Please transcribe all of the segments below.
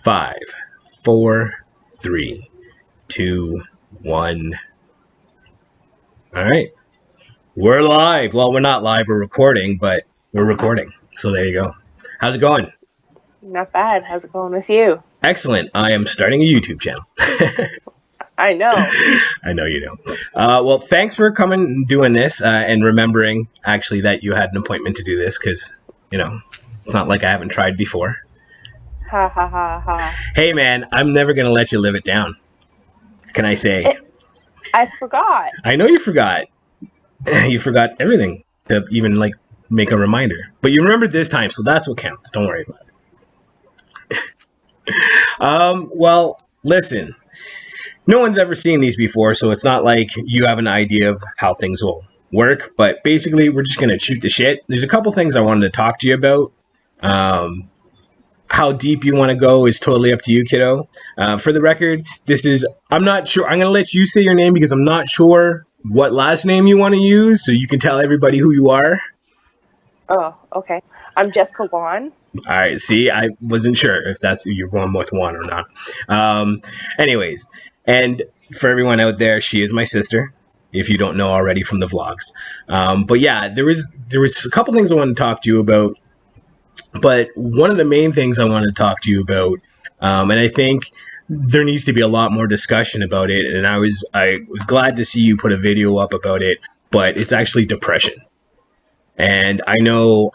5, 4, 3, 2, 1. All right. We're live. Well, we're not live. We're recording, but we're recording. So there you go. How's it going? Not bad. How's it going with you? Excellent. I am starting a YouTube channel. I know. I know you know. Well, thanks for coming and doing this and remembering, actually, that you had an appointment to do this because, it's not like I haven't tried before. Ha ha ha ha. Hey, man, I'm never going to let you live it down. Can I say? I forgot. I know you forgot. You forgot everything to even, make a reminder. But you remembered this time, so that's what counts. Don't worry about it. Well, listen. No one's ever seen these before, so it's not like you have an idea of how things will work. But basically, we're just going to shoot the shit. There's a couple things I wanted to talk to you about. How deep you want to go is totally up to you, kiddo. For the record, I'm not sure. I'm going to let you say your name because I'm not sure what last name you want to use, so you can tell everybody who you are. Oh, okay. I'm Jessica Waun. All right, see, I wasn't sure if that's you're going with one or not. Anyways, and for everyone out there, she is my sister, if you don't know already from the vlogs. But yeah, there was a couple things I wanted to talk to you about. But one of the main things I wanted to talk to you about, and I think there needs to be a lot more discussion about it, and I was glad to see you put a video up about it, but it's actually depression. And I know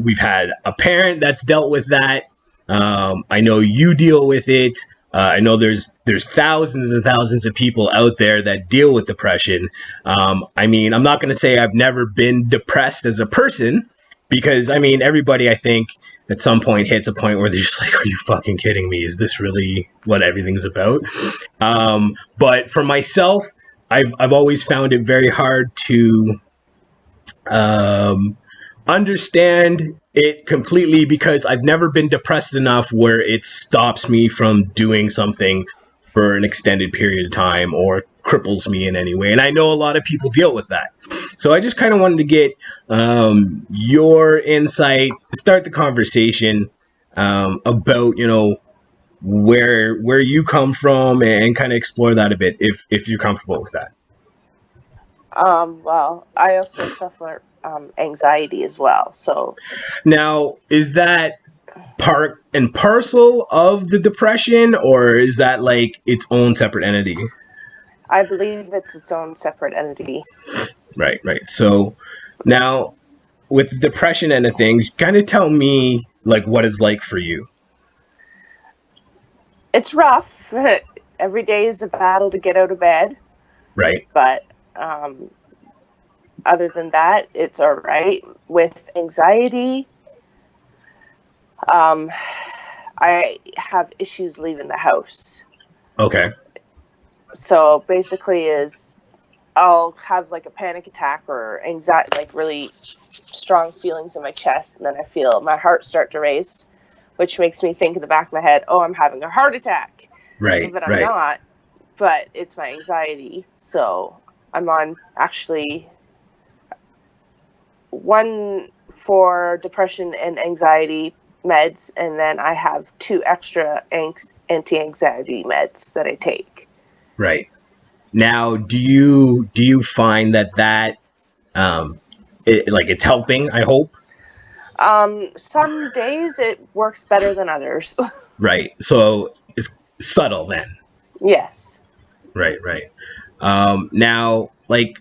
we've had a parent that's dealt with that. I know you deal with it. I know there's thousands and thousands of people out there that deal with depression. I mean, I'm not going to say I've never been depressed as a person, because, I mean, everybody, I think, at some point hits a point where they're just like, are you fucking kidding me? Is this really what everything's about? But for myself, I've always found it very hard to understand it completely, because I've never been depressed enough where it stops me from doing something for an extended period of time or cripples me in any way. And I know a lot of people deal with that. So I just kind of wanted to get your insight, start the conversation about, where you come from, and kind of explore that a bit if you're comfortable with that. Well, I also suffer anxiety as well. So now, is that part and parcel of the depression, or is that like its own separate entity? I believe it's its own separate entity. Right. So now, with the depression end of things, kind of tell me like what it's like for you. It's rough. Every day is a battle to get out of bed. Right. But other than that, it's all right. With anxiety, I have issues leaving the house. Okay. So basically I'll have like a panic attack or anxiety, like really strong feelings in my chest. And then I feel my heart start to race, which makes me think in the back of my head, oh, I'm having a heart attack. Right. But I'm not, but it's my anxiety. So I'm on actually one for depression and anxiety meds, and then I have 2 extra anti-anxiety meds that I take. Right. Now, do you find that it's helping, I hope? Some days it works better than others. Right. So it's subtle then. Yes. Right. Now, like,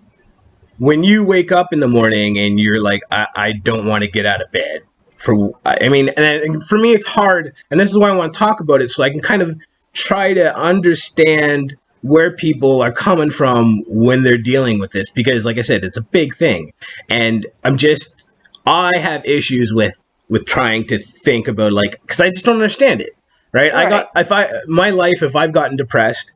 when you wake up in the morning and you're like, I don't want to get out of bed. And for me, it's hard. And this is why I want to talk about it, so I can kind of try to understand where people are coming from when they're dealing with this. Because, like I said, it's a big thing. And I have issues with trying to think about, like, because I just don't understand it. Right? If I've gotten depressed,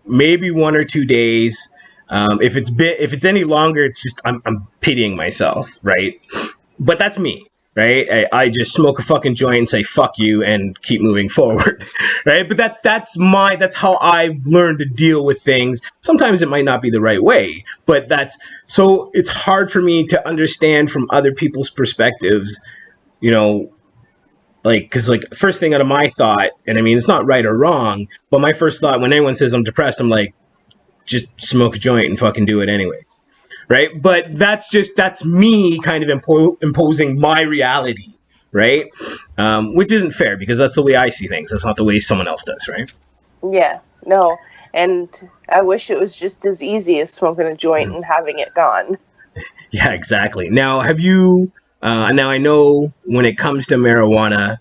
maybe 1 or 2 days. If it's any longer, it's just I'm pitying myself, right? But that's me, right? I just smoke a fucking joint and say fuck you and keep moving forward, right? But that's how I've learned to deal with things. Sometimes it might not be the right way, but so it's hard for me to understand from other people's perspectives, like, because like first thing out of my thought, and I mean it's not right or wrong, but my first thought when anyone says I'm depressed, I'm like, just smoke a joint and fucking do it anyway, right? But that's me kind of imposing my reality, right? Which isn't fair because that's the way I see things. That's not the way someone else does, right? Yeah, no. And I wish it was just as easy as smoking a joint and having it gone. Yeah, exactly. Now, have you? Now I know when it comes to marijuana,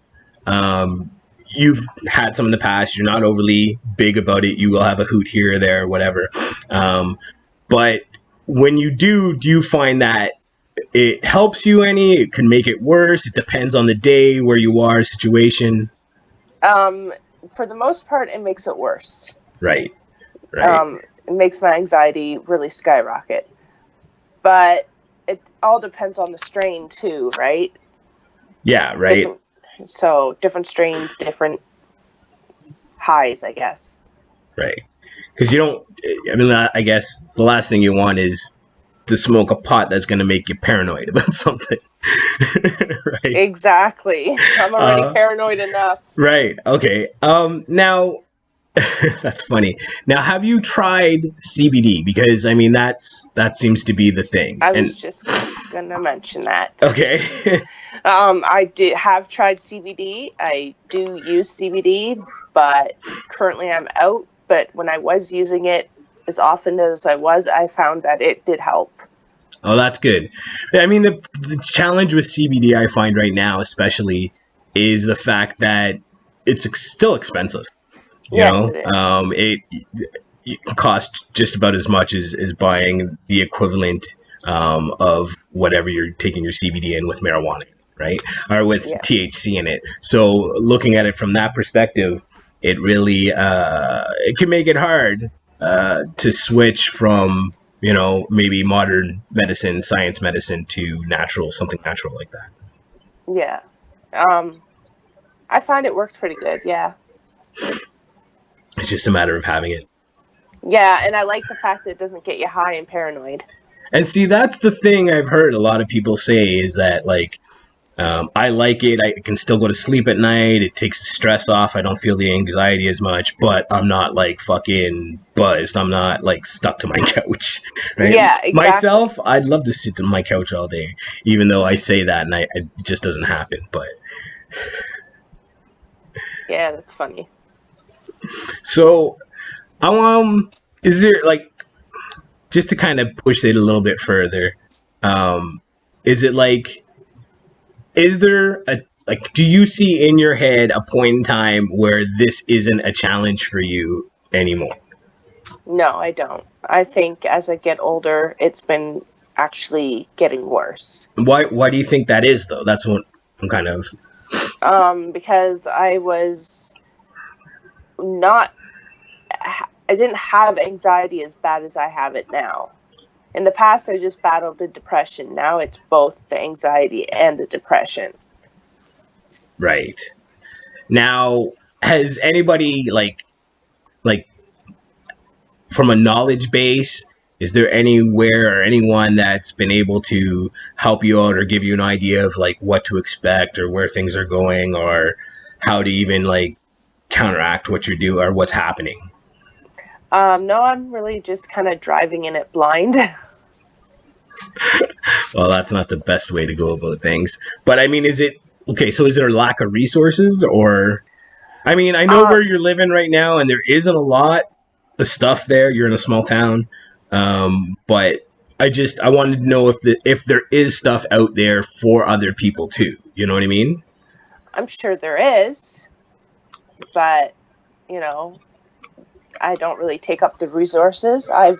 you've had some in the past. You're not overly big about it. You will have a hoot here or there, or whatever. But when you do you find that it helps you any? It can make it worse. It depends on the day, where you are, situation. For the most part, it makes it worse. Right. Right. It makes my anxiety really skyrocket. But it all depends on the strain too, right? Yeah. Right. Different strains, different highs, I guess. Right. Because you don't. I mean, I guess the last thing you want is to smoke a pot that's going to make you paranoid about something. Right. Exactly. I'm already paranoid enough. Right. Okay. Now that's funny. Now, have you tried CBD? Because I mean, that seems to be the thing. I was just gonna mention that. Okay. I have tried CBD. I do use CBD, but currently I'm out. But when I was using it as often as I found that it did help. Oh, that's good. I mean, the challenge with CBD I find right now, especially, is the fact that it's still expensive. Yes, it is. It costs just about as much as buying the equivalent of whatever you're taking your CBD in with marijuana, right? Or with THC in it. So looking at it from that perspective, it really it can make it hard to switch from maybe modern medicine, science medicine to something natural like that. Yeah. I find it works pretty good. Yeah. It's just a matter of having it. Yeah, and I like the fact that it doesn't get you high and paranoid. And see, that's the thing I've heard a lot of people say is that, like, I like it. I can still go to sleep at night. It takes the stress off. I don't feel the anxiety as much, but I'm not, like, fucking buzzed. I'm not, like, stuck to my couch. Right? Yeah, exactly. Myself, I'd love to sit on my couch all day, even though I say that and it just doesn't happen. But yeah, that's funny. So, is there, like, just to kind of push it a little bit further, is it like, is there do you see in your head a point in time where this isn't a challenge for you anymore? No, I don't. I think as I get older, it's been actually getting worse. Why do you think that is, though? That's what I'm kind of... Because I didn't have anxiety as bad as I have it now. In the past, I just battled the depression. Now it's both the anxiety and the depression. Right. Now, has anybody, like from a knowledge base, is there anywhere or anyone that's been able to help you out or give you an idea of, like, what to expect or where things are going or how to even, like, counteract what you do or what's happening? No, I'm really just kind of driving in it blind. Well, that's not the best way to go about things. But I mean, is it a lack of resources, or I mean, I know where you're living right now and there isn't a lot of stuff there. You're in a small town. But I wanted to know if there is stuff out there for other people too. You know what I mean? I'm sure there is, but I don't really take up the resources. I've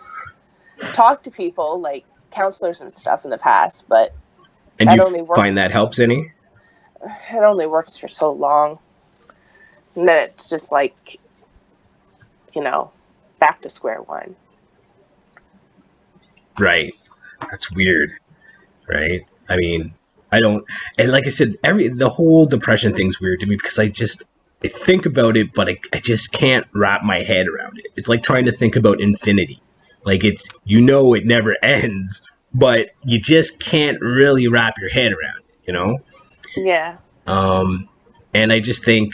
talked to people like counselors and stuff in the past, but and that only works. Find that helps any? It only works for so long, and then it's just like back to square one. Right. That's weird. Right. I mean, I don't, and like I said, the whole depression thing's weird to me because I think about it, but I just can't wrap my head around it. It's like trying to think about infinity. Like it never ends, but you just can't really wrap your head around it, Yeah. And I just think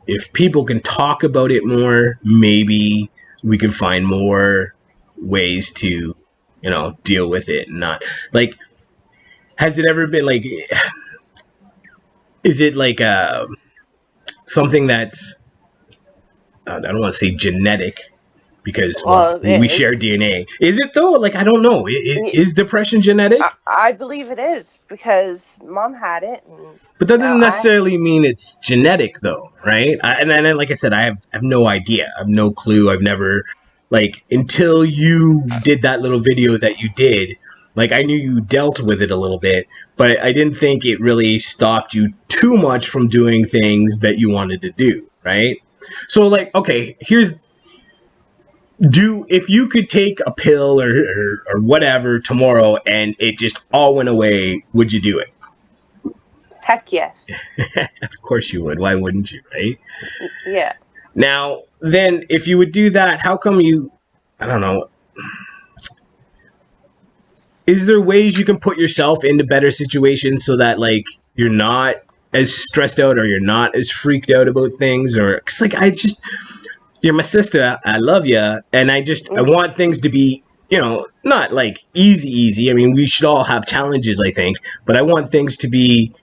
if people can talk about it more, maybe we can find more ways to, deal with it. And not like, has it ever been like, is it like something that's, I don't want to say genetic because, well, Well, we it share is. DNA. Is it though? Like, I don't know. Is depression genetic? I believe it is because mom had it, and But that now doesn't necessarily mean it's genetic, though, right? And then, like I said, I have no idea. I have no clue. I've never, like, until you did that little video that you did, like, I knew you dealt with it a little bit, but I didn't think it really stopped you too much from doing things that you wanted to do, right? So, like, okay, if you could take a pill or whatever tomorrow and it just all went away, would you do it? heck yes. Of course you would. Why wouldn't you, right? Yeah. Now, then, if you would do that, how come I don't know, is there ways you can put yourself into better situations so that, like, you're not as stressed out or you're not as freaked out about things? Or, cause, like, you're my sister, I love you, and I want things to be, not like easy. I mean, we should all have challenges, I think, but I want things to be,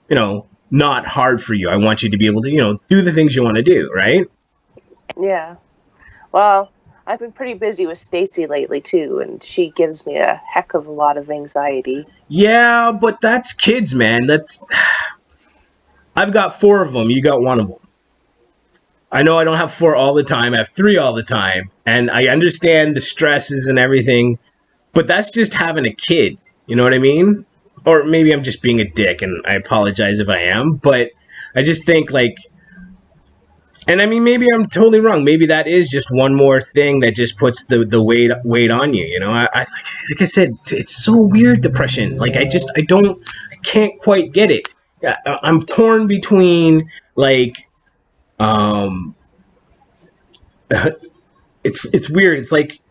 not hard for you. I want you to be able to, do the things you want to do, right? Yeah. Well, I've been pretty busy with Stacy lately too, and she gives me a heck of a lot of anxiety. Yeah, but that's kids, man. I've got 4 of them. You got 1 of them. I know I don't have 4 all the time. I have 3 all the time, and I understand the stresses and everything, but that's just having a kid. You know what I mean? Or maybe I'm just being a dick, and I apologize if I am, but I just think, like, and I mean, maybe I'm totally wrong. Maybe that is just one more thing that just puts the weight on you. Like I said, it's so weird, depression. Like, I can't quite get it. I'm torn between, like, um, it's weird. It's like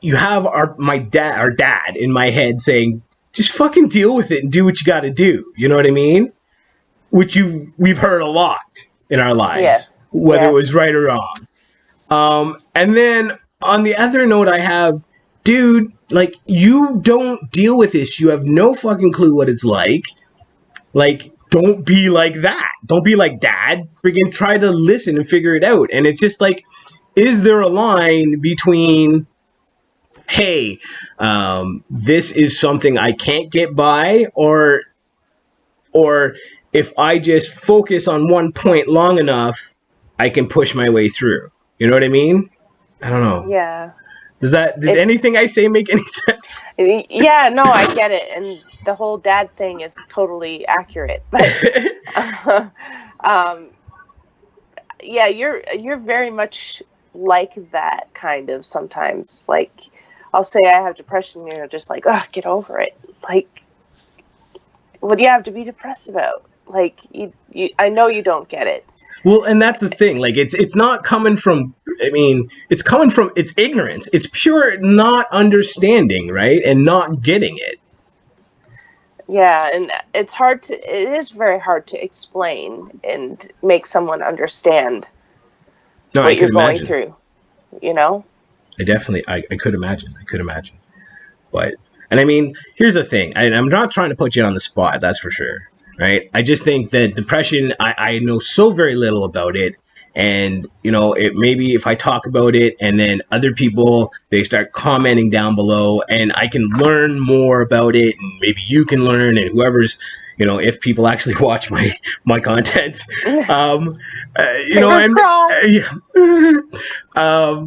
you have our dad in my head saying, just fucking deal with it and do what you got to do. You know what I mean? Which we've heard a lot in our lives, Yeah. whether it was Yes. right or wrong. And then on the other note, I have, dude, like, you don't deal with this. You have no fucking clue what it's like. Like, don't be like that. Don't be like dad. Freaking try to listen and figure it out. And it's just like, is there a line between, hey, this is something I can't get by, or if I just focus on one point long enough, I can push my way through. You know what I mean? I don't know. Yeah. Did anything I say make any sense? Yeah, no, I get it, and the whole dad thing is totally accurate. But yeah, you're very much like that kind of sometimes. Like, I'll say I have depression, and you're just like, oh, get over it. Like, what do you have to be depressed about? Like, I know you don't get it. Well, and that's the thing. Like, it's not coming from. I mean, it's coming from. It's ignorance. It's pure not understanding, right, and not getting it. Yeah, and it is very hard to explain and make someone understand what you're going through, you know? I could imagine. But, and I mean, here's the thing. I'm not trying to put you on the spot, that's for sure, right? I just think that depression, I know so very little about it. And, it maybe if I talk about it and then other people, they start commenting down below and I can learn more about it and maybe you can learn and whoever's, if people actually watch my content, Fingers crossed.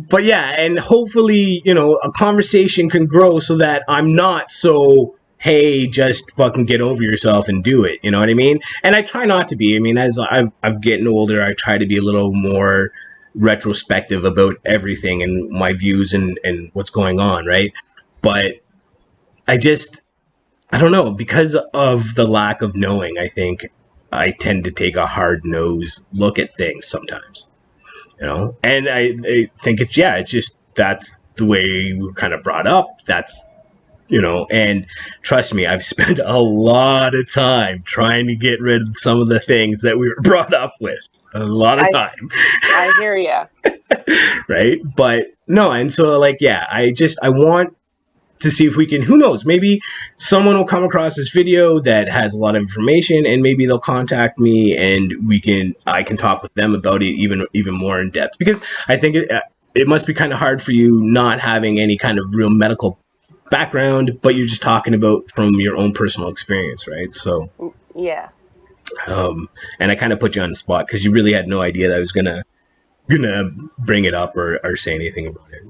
but yeah, and hopefully, a conversation can grow so that I'm not so, hey, just fucking get over yourself and do it. You know what I mean? And I try not to be. I mean, as I've getting older, I try to be a little more retrospective about everything and my views and what's going on, right? But I don't know, because of the lack of knowing, I think I tend to take a hard nose look at things sometimes, and I think it's just, that's the way we were kind of brought up. That's And trust me, I've spent a lot of time trying to get rid of some of the things that we were brought up with. A lot of I time. I hear ya. Right? But no, and so like, yeah, I want to see if we can, who knows, maybe someone will come across this video that has a lot of information, and maybe they'll contact me, and I can talk with them about it even more in depth, because I think it must be kind of hard for you not having any kind of real medical background, but you're just talking about from your own personal experience, right? So Yeah. And I kind of put you on the spot because you really had no idea that I was gonna bring it up or say anything about it.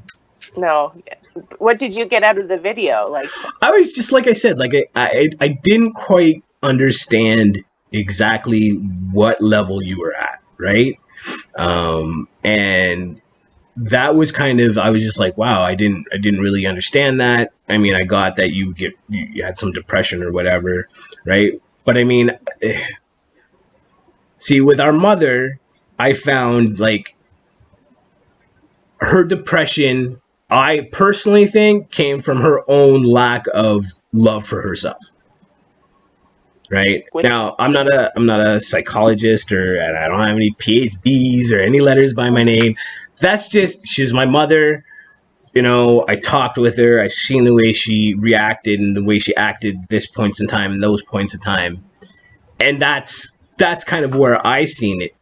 No. What did you get out of the video? Like, I was just, like I said, like I didn't quite understand exactly what level you were at, right? And that was kind of, I was just like, wow, I didn't really understand that. I mean, I got that you had some depression or whatever, right? But I mean, see, with our mother, I found like her depression, I personally think, came from her own lack of love for herself. Right now, I'm not a psychologist, or I don't have any PhDs or any letters by my name. That's just, she was my mother. I talked with her. I seen the way she reacted and the way she acted this points in time and those points in time, and that's kind of where I seen it.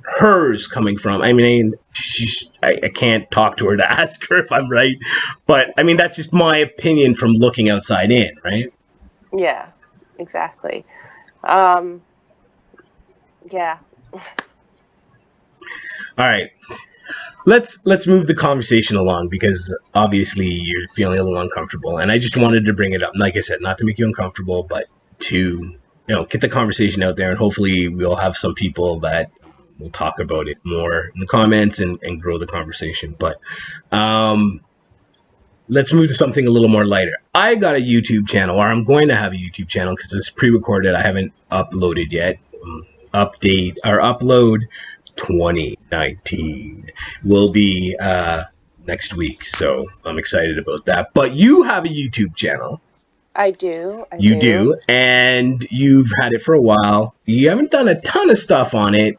Hers coming from. I mean, I can't talk to her to ask her if I'm right, but I mean, that's just my opinion from looking outside in, right? yeah, exactly. Yeah. All right. Let's move the conversation along, because obviously you're feeling a little uncomfortable, and I just wanted to bring it up. Like I said, not to make you uncomfortable, but to get the conversation out there, and hopefully we'll have some people that will talk about it more in the comments and grow the conversation. But let's move to something a little more lighter. I got a YouTube channel, or I'm going to have a YouTube channel because it's pre-recorded. I haven't uploaded yet. Upload 2019 will be next week, so I'm excited about that. But you have a YouTube channel. I do. You do, and you've had it for a while. You haven't done a ton of stuff on it.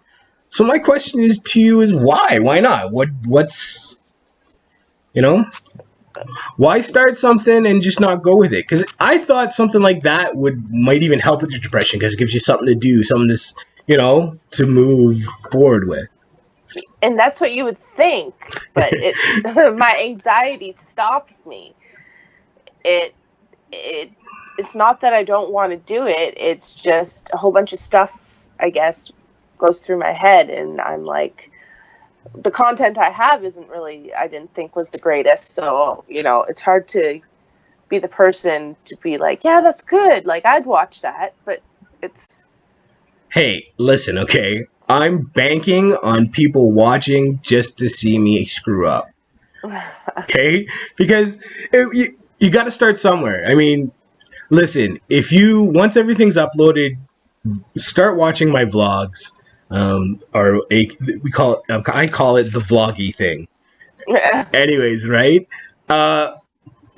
So my question to you is why? Why not? What's why start something and just not go with it? Because I thought something like that might even help with your depression, because it gives you something to do, something to move forward with. And that's what you would think, but my anxiety stops me. It's not that I don't want to do it. It's just a whole bunch of stuff, I guess, goes through my head, and I'm like, the content I have isn't really, I didn't think was the greatest. So, it's hard to be the person to be like, yeah, that's good. Like, I'd watch that, but it's... Hey, listen, okay? I'm banking on people watching just to see me screw up. Okay? Because you got to start somewhere. I mean, listen, once everything's uploaded, start watching my vlogs. I call it the vloggy thing. Anyways, right?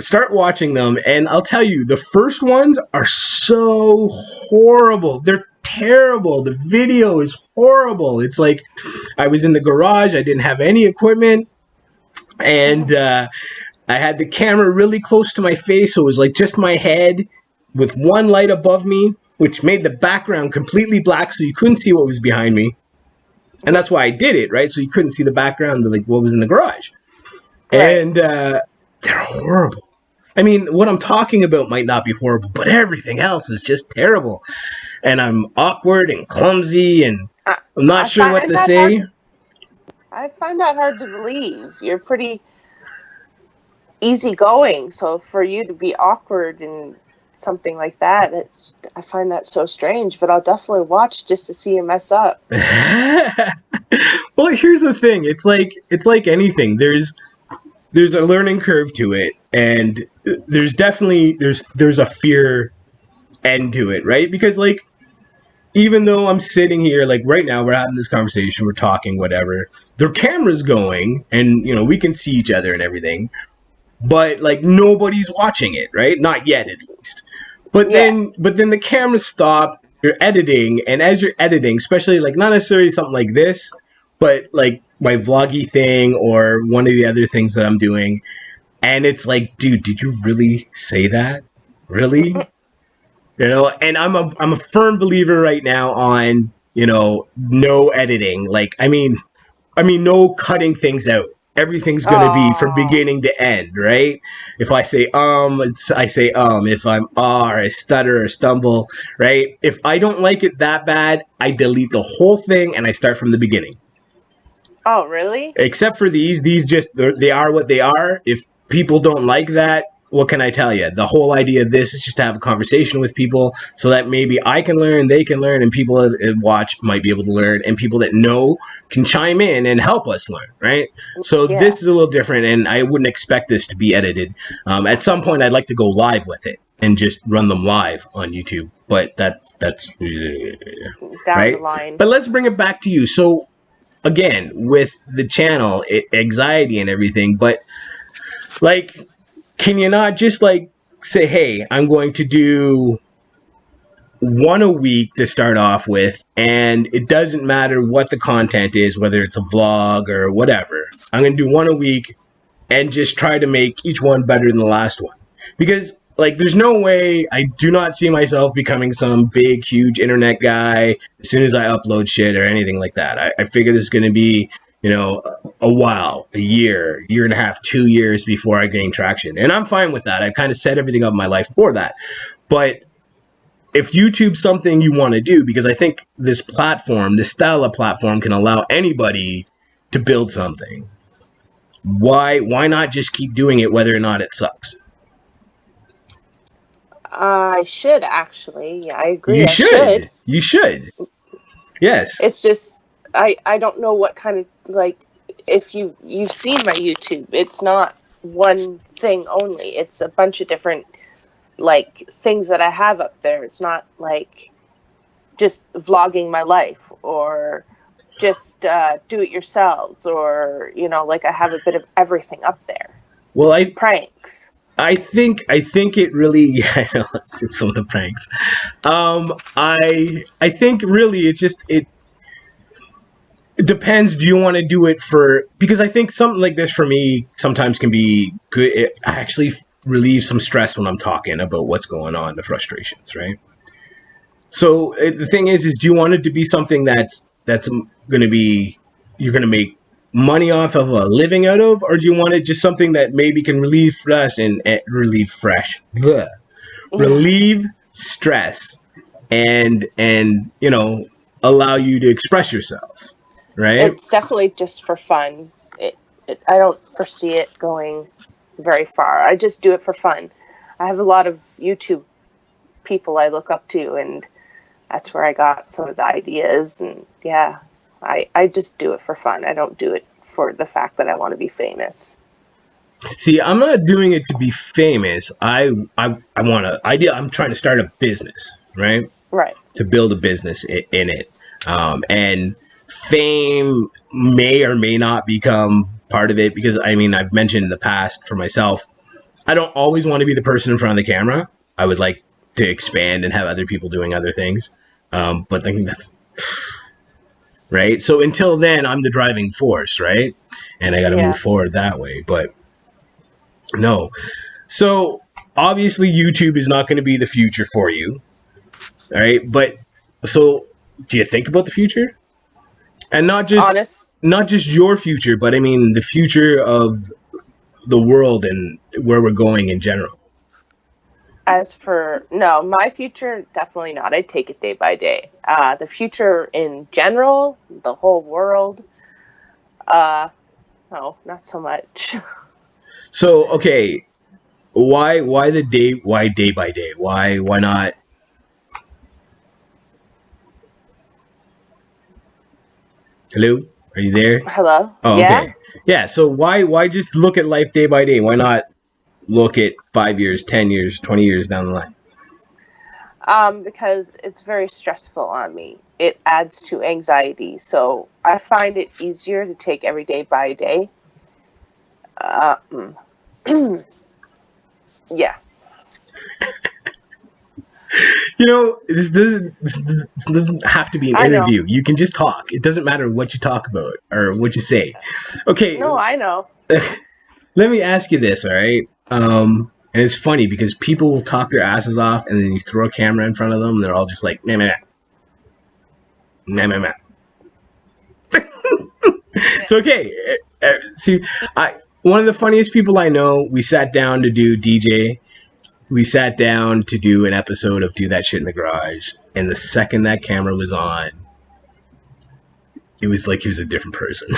Start watching them, and I'll tell you, the first ones are so horrible. They're terrible. The video is horrible. It's like I was in the garage. I didn't have any equipment, and I had the camera really close to my face, so it was like just my head with one light above me, which made the background completely black, so you couldn't see what was behind me. And that's why I did it, right? So you couldn't see the background, like what was in the garage. Right. And they're horrible. I mean, what I'm talking about might not be horrible, but everything else is just terrible. And I'm awkward and clumsy, and I'm not sure what to say. I find that hard to believe. You're pretty easygoing, so for you to be awkward and something like that, I find that so strange. But I'll definitely watch just to see you mess up. Well, here's the thing. It's like anything. There's a learning curve to it, and there's definitely there's a fear end to it, right? Because like, even though I'm sitting here, like right now, we're having this conversation, we're talking, whatever, the camera's going, and we can see each other and everything. but like nobody's watching it, right? Not yet, at least. Yeah. But then the cameras stop. You're editing, and as you're editing, especially like not necessarily something like this, but like my vloggy thing or one of the other things that I'm doing, and it's like, dude, did you really say that? Really? You know, and I'm a firm believer right now on, you know, no editing. Like, I mean, no cutting things out. Everything's gonna be from Oh. beginning to end, right? If I say I say If I'm or I stutter or stumble, right? If I don't like it that bad, I delete the whole thing and I start from the beginning. Oh, really? Except for these just they are what they are. If people don't like that, what can I tell you? The whole idea of this is just to have a conversation with people so that maybe I can learn, they can learn, and people that watch might be able to learn, and people that know can chime in and help us learn, right? So Yeah. this is a little different, and I wouldn't expect this to be edited. At some point, I'd like to go live with it and just run them live on YouTube, but that's Down the right. line. But let's bring it back to you. So again, with the channel, anxiety and everything, but like, can you not just like say, hey, I'm going to do one a week to start off with, and it doesn't matter what the content is, whether it's a vlog or whatever. I'm going to do one a week and just try to make each one better than the last one. Because like there's no way, I do not see myself becoming some big huge internet guy as soon as I upload shit or anything like that. I figure this is going to be, you know, a while, a year and a half, 2 years before I gain traction, and I'm fine with that. I've kind of set everything up in my life for that. But if YouTube's something you want to do, because I think this platform, this style of platform, can allow anybody to build something, why not just keep doing it whether or not it sucks? I should actually. Yeah, I agree. You I should. should. You should. Yes. It's just I don't know what kind of, like, if you've seen my YouTube, it's not one thing only. It's a bunch of different like things that I have up there. It's not like just vlogging my life or just do it yourselves, or you know, like I have a bit of everything up there. Well, Pranks. I think it really yeah, I know it's some of the pranks. I think really it's just it depends. Do you want to do it for, because I think something like this for me sometimes can be good. It actually relieves some stress when I'm talking about what's going on, the frustrations, right? So the thing is do you want it to be something that's going to be, you're going to make money off of a living out of, or do you want it just something that maybe can relieve stress and you know, allow you to express yourself, right? It's definitely just for fun. I don't foresee it going very far. I just do it for fun. I have a lot of YouTube people I look up to, and that's where I got some of the ideas. And yeah, I just do it for fun. I don't do it for the fact that I want to be famous. See, I'm not doing it to be famous. I want to idea. I'm trying to start a business, right? Right. To build a business in it, and fame may or may not become part of it, because I mean, I've mentioned in the past for myself, I don't always want to be the person in front of the camera. I would like to expand and have other people doing other things, but I think that's right. So until then, I'm the driving force, right? And I got to move Yeah. forward that way. But no, so obviously YouTube is not going to be the future for you, all right? But so do you think about the future? And Honest. not just your future, but I mean the future of the world and where we're going in general. As for, no, my future, definitely not. I take it day by day. The future in general, the whole world, uh, no, not so much. So okay, why day by day? Why not? Hello, are you there? Hello? Oh, Yeah? okay. Yeah. So why just look at life day by day? Why not look at 5 years, 10 years, 20 years down the line? Because it's very stressful on me. It adds to anxiety. So I find it easier to take every day by day. Uh, mm. Yeah. This doesn't have to be an I know. interview. You can just talk. It doesn't matter what you talk about or what you say. Okay, No, I know. let me ask you this, all right? And it's funny because people will talk their asses off, and then you throw a camera in front of them, and they're all just like, nah, nah, nah, nah, nah, nah. It's okay. See, one of the funniest people I know, we sat down to do DJ. We sat down to do an episode of Do That Shit in the Garage, and the second that camera was on, it was like he was a different person.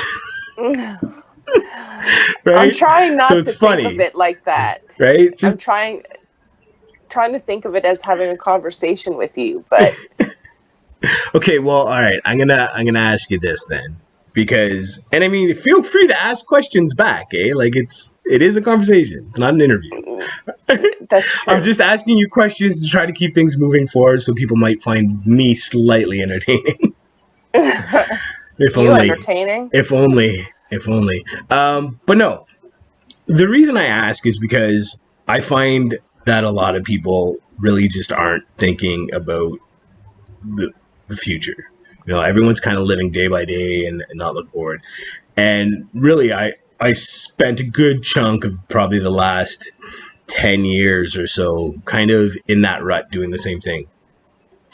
Right? I'm trying not So it's to funny, think of it like that. right? I'm trying to think of it as having a conversation with you, but Okay, well, all right. I'm gonna ask you this then, because, and I mean, feel free to ask questions back, eh? Like it is a conversation. It's not an interview. that's true. I'm just asking you questions to try to keep things moving forward, so people might find me slightly entertaining. If You only. entertaining? If only. If only. But no, the reason I ask is because I find that a lot of people really just aren't thinking about the future. Everyone's kind of living day by day and not look forward. And really, I spent a good chunk of probably the last 10 years or so kind of in that rut doing the same thing.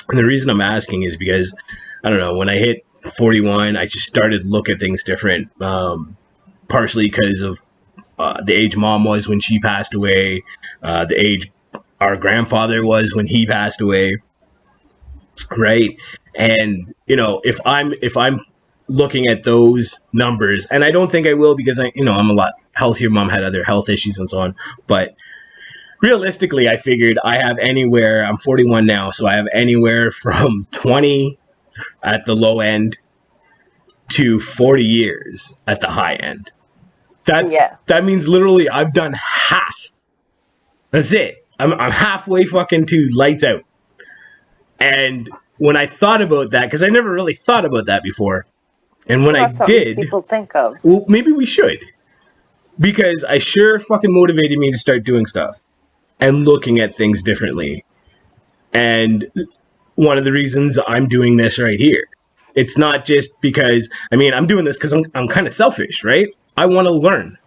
And the reason I'm asking is because, I don't know, when I hit 41, I just started to look at things different, partially because of the age mom was when she passed away, the age our grandfather was when he passed away, right? And if I'm looking at those numbers, and I don't think I will because I'm a lot healthier. Mom had other health issues and so on, but realistically, I figured I'm 41 now, so I have anywhere from 20 at the low end to 40 years at the high end. That means literally I've done half. That's it. I'm halfway fucking to lights out. And when I thought about that, because I never really thought about that before, and when I did, people think of. Well, maybe we should, because I sure fucking motivated me to start doing stuff and looking at things differently. And one of the reasons I'm doing this right here, it's not just because, I'm doing this because I'm kind of selfish, right? I want to learn.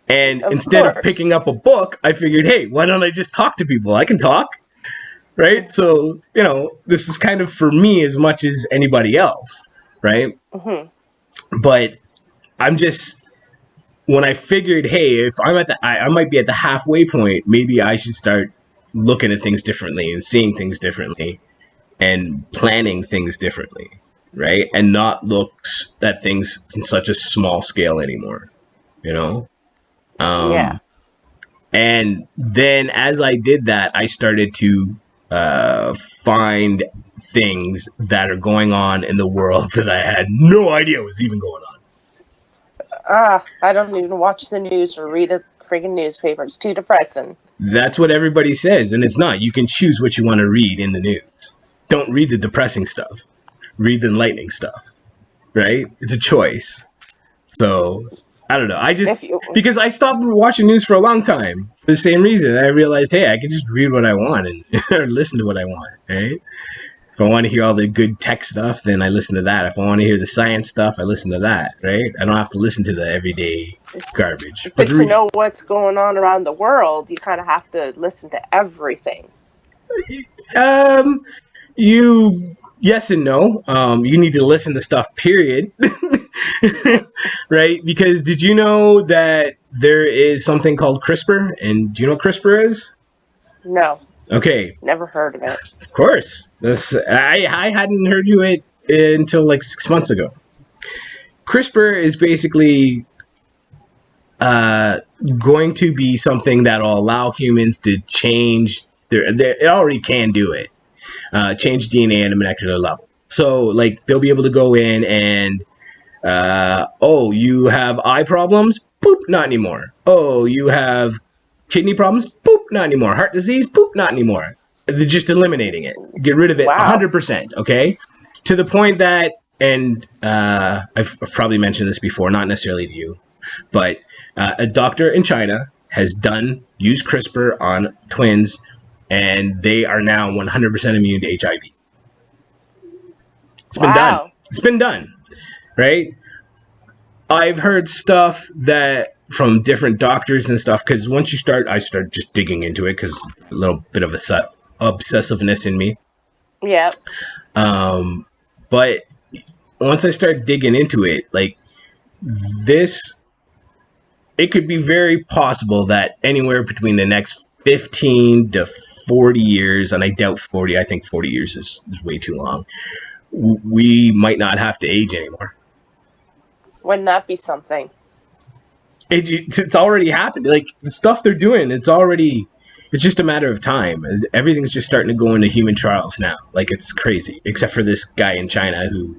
And instead of picking up a book, I figured, hey, why don't I just talk to people? I can talk, right? So, this is kind of for me as much as anybody else, right? Mm-hmm. But when I figured, hey, if I'm I might be at the halfway point, maybe I should start looking at things differently and seeing things differently and planning things differently, right? And not look at things in such a small scale anymore, Yeah. And then as I did that, I started to find things that are going on in the world that I had no idea was even going on. I don't even watch the news or read a freaking newspaper. It's too depressing. That's what everybody says, and it's not. You can choose what you want to read in the news. Don't read the depressing stuff. Read the enlightening stuff, right? It's a choice. So, I don't know. Because I stopped watching news for a long time. For the same reason, I realized, hey, I can just read what I want and or listen to what I want, right? If I want to hear all the good tech stuff, then I listen to that. If I want to hear the science stuff, I listen to that, right? I don't have to listen to the everyday garbage. But to know what's going on around the world, you kind of have to listen to everything. Yes and no. You need to listen to stuff, period. Right? Because did you know that there is something called CRISPR? And do you know what CRISPR is? No. Okay. Never heard of it. Of course. I hadn't heard of it until like 6 months ago. CRISPR is basically going to be something that will allow humans to change it already can do it. Change DNA at a molecular level. So, like, they'll be able to go in and, you have eye problems? Boop, not anymore. Oh, you have kidney problems? Boop, not anymore. Heart disease? Boop, not anymore. They're just eliminating it. Get rid of it 100%, okay? To the point that, and I've probably mentioned this before, not necessarily to you, but a doctor in China has used CRISPR on twins, and they are now 100% immune to HIV. It's been done. Wow. It's been done, right? I've heard stuff that from different doctors and stuff, because once I start just digging into it, because a little bit of a obsessiveness in me. Yeah. But once I start digging into it, like this, it could be very possible that anywhere between the next 15 to 40 years, and I doubt 40, I think 40 years is way too long, we might not have to age anymore. Wouldn't that be something? It's already happened. Like, the stuff they're doing, it's just a matter of time. Everything's just starting to go into human trials now. Like, it's crazy. Except for this guy in China who,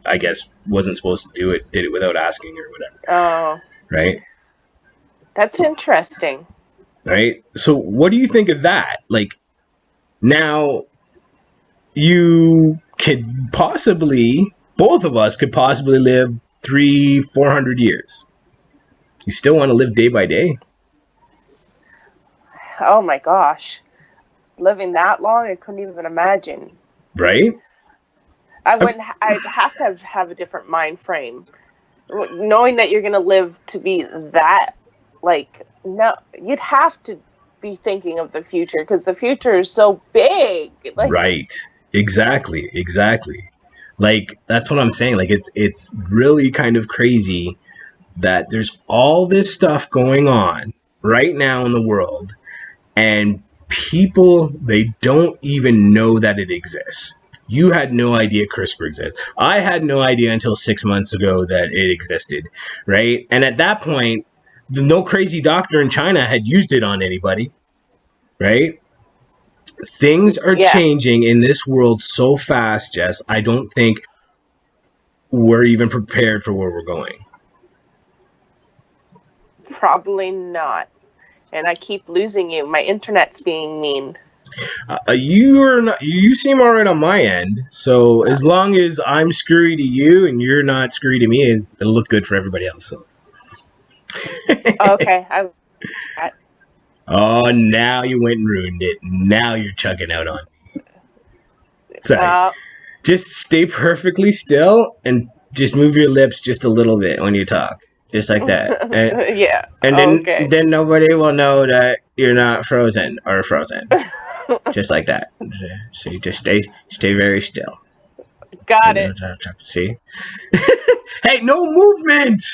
I guess, wasn't supposed to do it, did it without asking or whatever. Oh. Right? That's interesting. Right? So what do you think of that? Like, now you could possibly, both of us could possibly live 300-400 years. You still want to live day by day? Oh my gosh. Living that long, I couldn't even imagine. Right? I'd have to have a different mind frame. Knowing that you're going to live to be that, like, no, you'd have to be thinking of the future, because the future is so big. Like, right. Exactly. Like, that's what I'm saying. Like, it's really kind of crazy that there's all this stuff going on right now in the world, and people, they don't even know that it exists. You had no idea CRISPR exists. I had no idea until 6 months ago that it existed, right? And at that point, no crazy doctor in China had used it on anybody, right? Things are changing in this world so fast, Jess. I don't think we're even prepared for where we're going. Probably not. And I keep losing you. My internet's being mean. You seem all right on my end. So as long as I'm screwy to you and you're not screwy to me, it'll look good for everybody else. So. Okay. Oh, now you went and ruined it. Now you're chugging out on me. Sorry. Just stay perfectly still and just move your lips just a little bit when you talk. Just like that. And, yeah. And then nobody will know that you're not frozen or frozen. Just like that. So you just stay very still. Got it. See? Hey, no movement!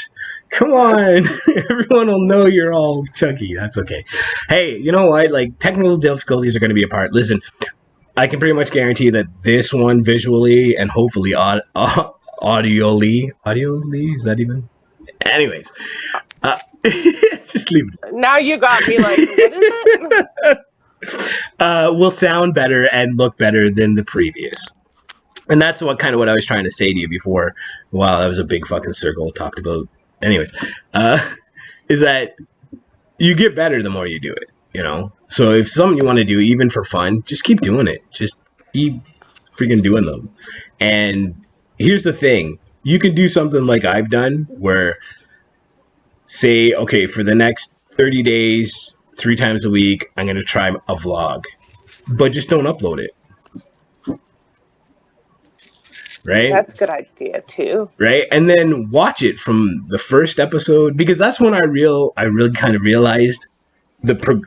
Come on. Everyone will know you're all chunky. That's okay. Hey, you know what? Like, technical difficulties are going to be a part. Listen, I can pretty much guarantee that this one visually and hopefully audioly, is that even? Anyways, just leave it. Now you got me like, what is it? Will sound better and look better than the previous. And that's what I was trying to say to you before. Wow, that was a big fucking circle talked about. Anyways, is that you get better the more you do it, you know? So if something you want to do, even for fun, just keep doing it. Just keep freaking doing them. And here's the thing. You can do something like I've done where, say, okay, for the next 30 days, 3 times a week, I'm going to try a vlog. But just don't upload it. Right? That's a good idea, too. Right? And then watch it from the first episode, because that's when I really kind of realized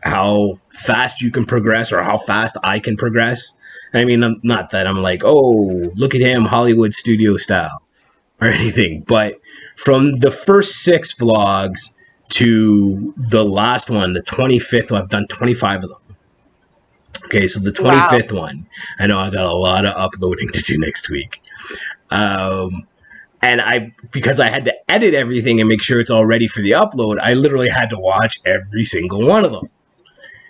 how fast you can progress, or how fast I can progress. I mean, not that I'm like, oh, look at him, Hollywood studio style, or anything. But from the first 6 vlogs to the last one, the 25th one, I've done 25 of them. Okay, so the 25th one, I know I got a lot of uploading to do next week. And because I had to edit everything and make sure it's all ready for the upload, I literally had to watch every single one of them.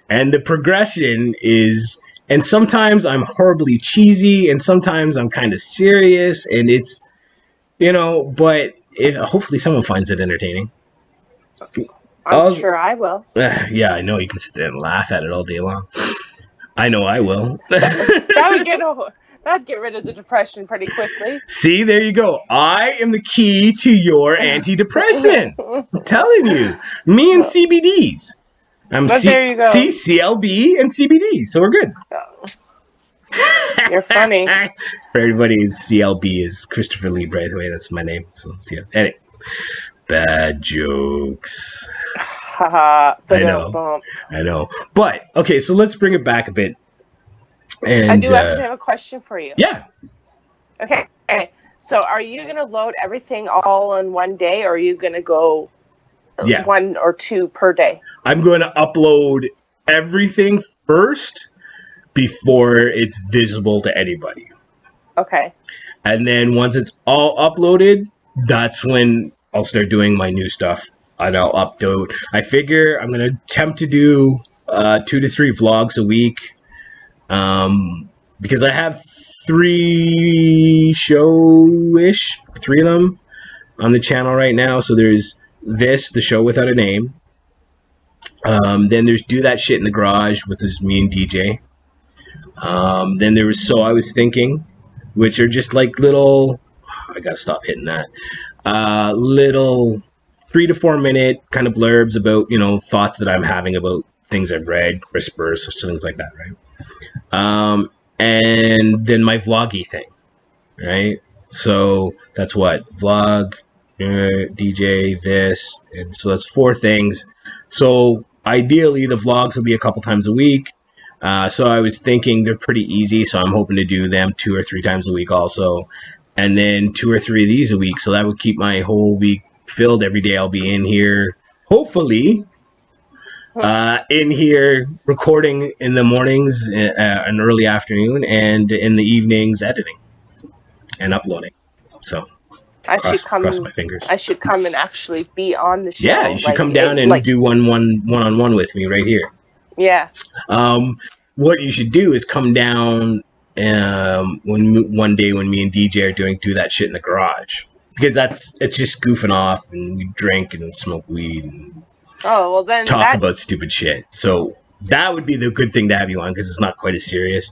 And the progression is, and sometimes I'm horribly cheesy, and sometimes I'm kind of serious, and it's, you know, but hopefully someone finds it entertaining. I'm sure I will. Yeah, I know you can sit there and laugh at it all day long. I know I will. That'd get rid of the depression pretty quickly. See, there you go. I am the key to your antidepressant. I'm telling you. Me and CBDs. I'm But there you go. CLB and CBD, so we're good. You're funny. For everybody, CLB is Christopher Lee, by the way. That's my name. So yeah. Anyway, bad jokes. Haha. I know. But okay, so let's bring it back a bit. And I do actually have a question for you. Yeah. Okay. So are you going to load everything all in one day, or are you going to go one or two per day? I'm going to upload everything first before it's visible to anybody. Okay. And then once it's all uploaded, that's when I'll start doing my new stuff. And I'll upload. I figure I'm going to attempt to do 2 to 3 vlogs a week. Because I have 3 show-ish, 3 of them on the channel right now. So there's the show without a name. Then there's Do That Shit in the Garage with me and DJ. Then there was So I Was Thinking, which are just like little, I gotta stop hitting that, little 3 to 4 minute kind of blurbs about, thoughts that I'm having about things I've read, CRISPR, such things like that, right? And then my vloggy thing, right? So that's what, vlog, DJ, this, and so that's 4 things. So ideally the vlogs will be a couple times a week. So I was thinking they're pretty easy, so I'm hoping to do them 2 or 3 times a week also, and then 2 or 3 of these a week. So that would keep my whole week filled. Every day I'll be in here, hopefully, in here recording in the mornings and early afternoon, and in the evenings editing and uploading. So cross my fingers. I should come and actually be on the show. Yeah, you should come down and do one-on-one with me right here. Yeah. What you should do is come down one day when me and DJ are Do That Shit in the Garage, because it's just goofing off, and we drink and smoke weed and then talk about stupid shit. So that would be the good thing to have you on, because it's not quite as serious.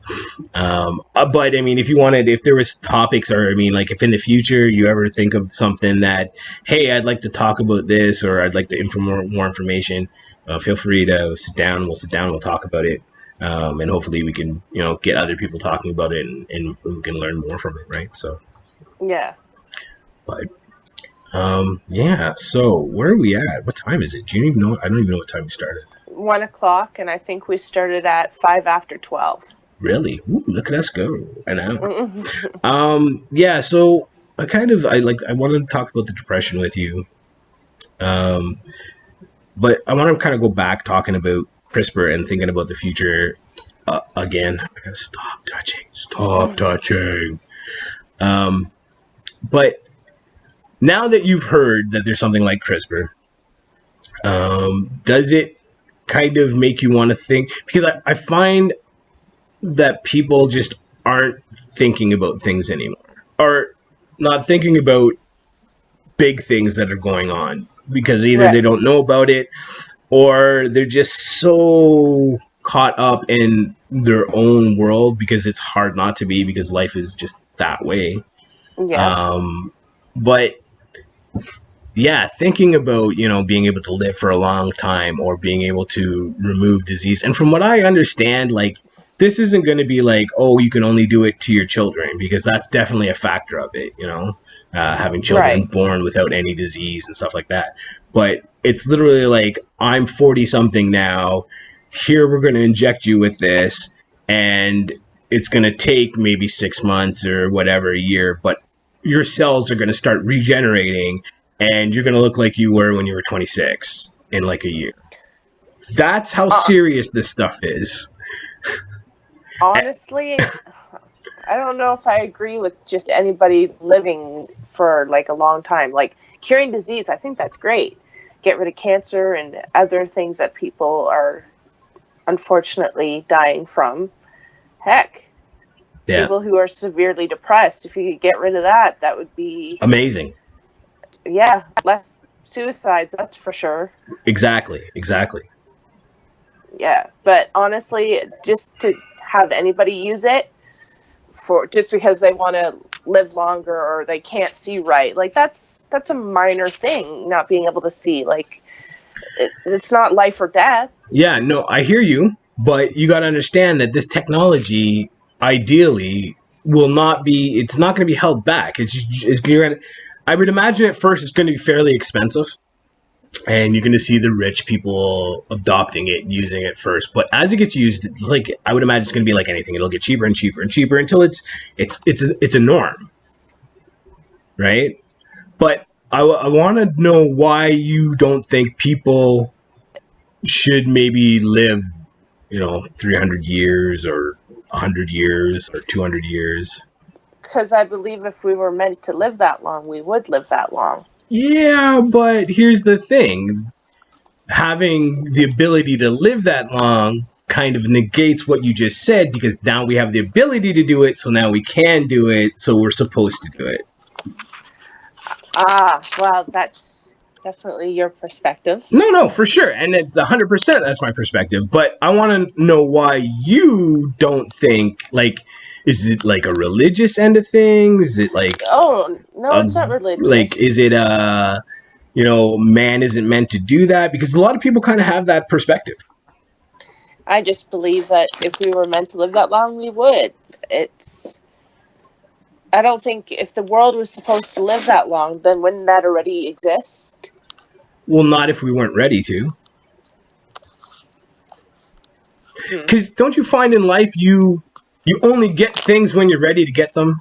But I mean, if there was topics, or I mean, like if in the future you ever think of something that, hey, I'd like to talk about this, or I'd like to more information, feel free to sit down. We'll sit down. We'll talk about it, and hopefully we can, get other people talking about it, and we can learn more from it, right? So yeah. But yeah. So where are we at? What time is it? Do you even know? I don't even know what time we started. 1 o'clock, and I think we started at 5 after 12. Really? Ooh, look at us go! An hour. Yeah. So I wanted to talk about the depression with you. But I want to kind of go back talking about CRISPR and thinking about the future again. I gotta stop touching. But now that you've heard that there's something like CRISPR, does it kind of make you want to think? Because I find that people just aren't thinking about things anymore, or not thinking about big things that are going on, because either they don't know about it, or they're just so caught up in their own world, because it's hard not to be, because life is just that way. Yeah. But yeah, thinking about, being able to live for a long time, or being able to remove disease. And from what I understand, like, this isn't going to be like, oh, you can only do it to your children, because that's definitely a factor of it, having children born without any disease and stuff like that. But it's literally like, I'm 40 something now, here we're going to inject you with this, and it's going to take maybe 6 months or whatever, a year, but your cells are going to start regenerating, and you're going to look like you were when you were 26 in like a year. That's how serious this stuff is. Honestly, I don't know if I agree with just anybody living for like a long time. Like, curing disease, I think that's great. Get rid of cancer and other things that people are unfortunately dying from. Heck, people who are severely depressed, if you could get rid of that, that would be amazing. Yeah, less suicides, that's for sure. Exactly. Yeah, but honestly, just to have anybody use it for just because they want to live longer or they can't see right, like that's a minor thing, not being able to see. Like, It's not life or death. Yeah, no, I hear you, but you got to understand that this technology, ideally, will not be. It's not going to be held back. You're gonna. I would imagine at first it's going to be fairly expensive, and you're going to see the rich people adopting it, using it first. But as it gets used, it's like I would imagine it's going to be like anything. It'll get cheaper and cheaper and cheaper until it's a norm, right? But I want to know why you don't think people should maybe live, 300 years or 100 years or 200 years. Because I believe if we were meant to live that long, we would live that long. Yeah, but here's the thing. Having the ability to live that long kind of negates what you just said, because now we have the ability to do it, so now we can do it, so we're supposed to do it. Well, that's definitely your perspective. No, for sure. And it's 100% that's my perspective. But I want to know why you don't think, like, is it like a religious end of things? Is it like... Oh, no, it's not religious. Like, is it, man isn't meant to do that? Because a lot of people kind of have that perspective. I just believe that if we were meant to live that long, we would. I don't think if the world was supposed to live that long, then wouldn't that already exist? Well, not if we weren't ready to. Because don't you find in life you only get things when you're ready to get them?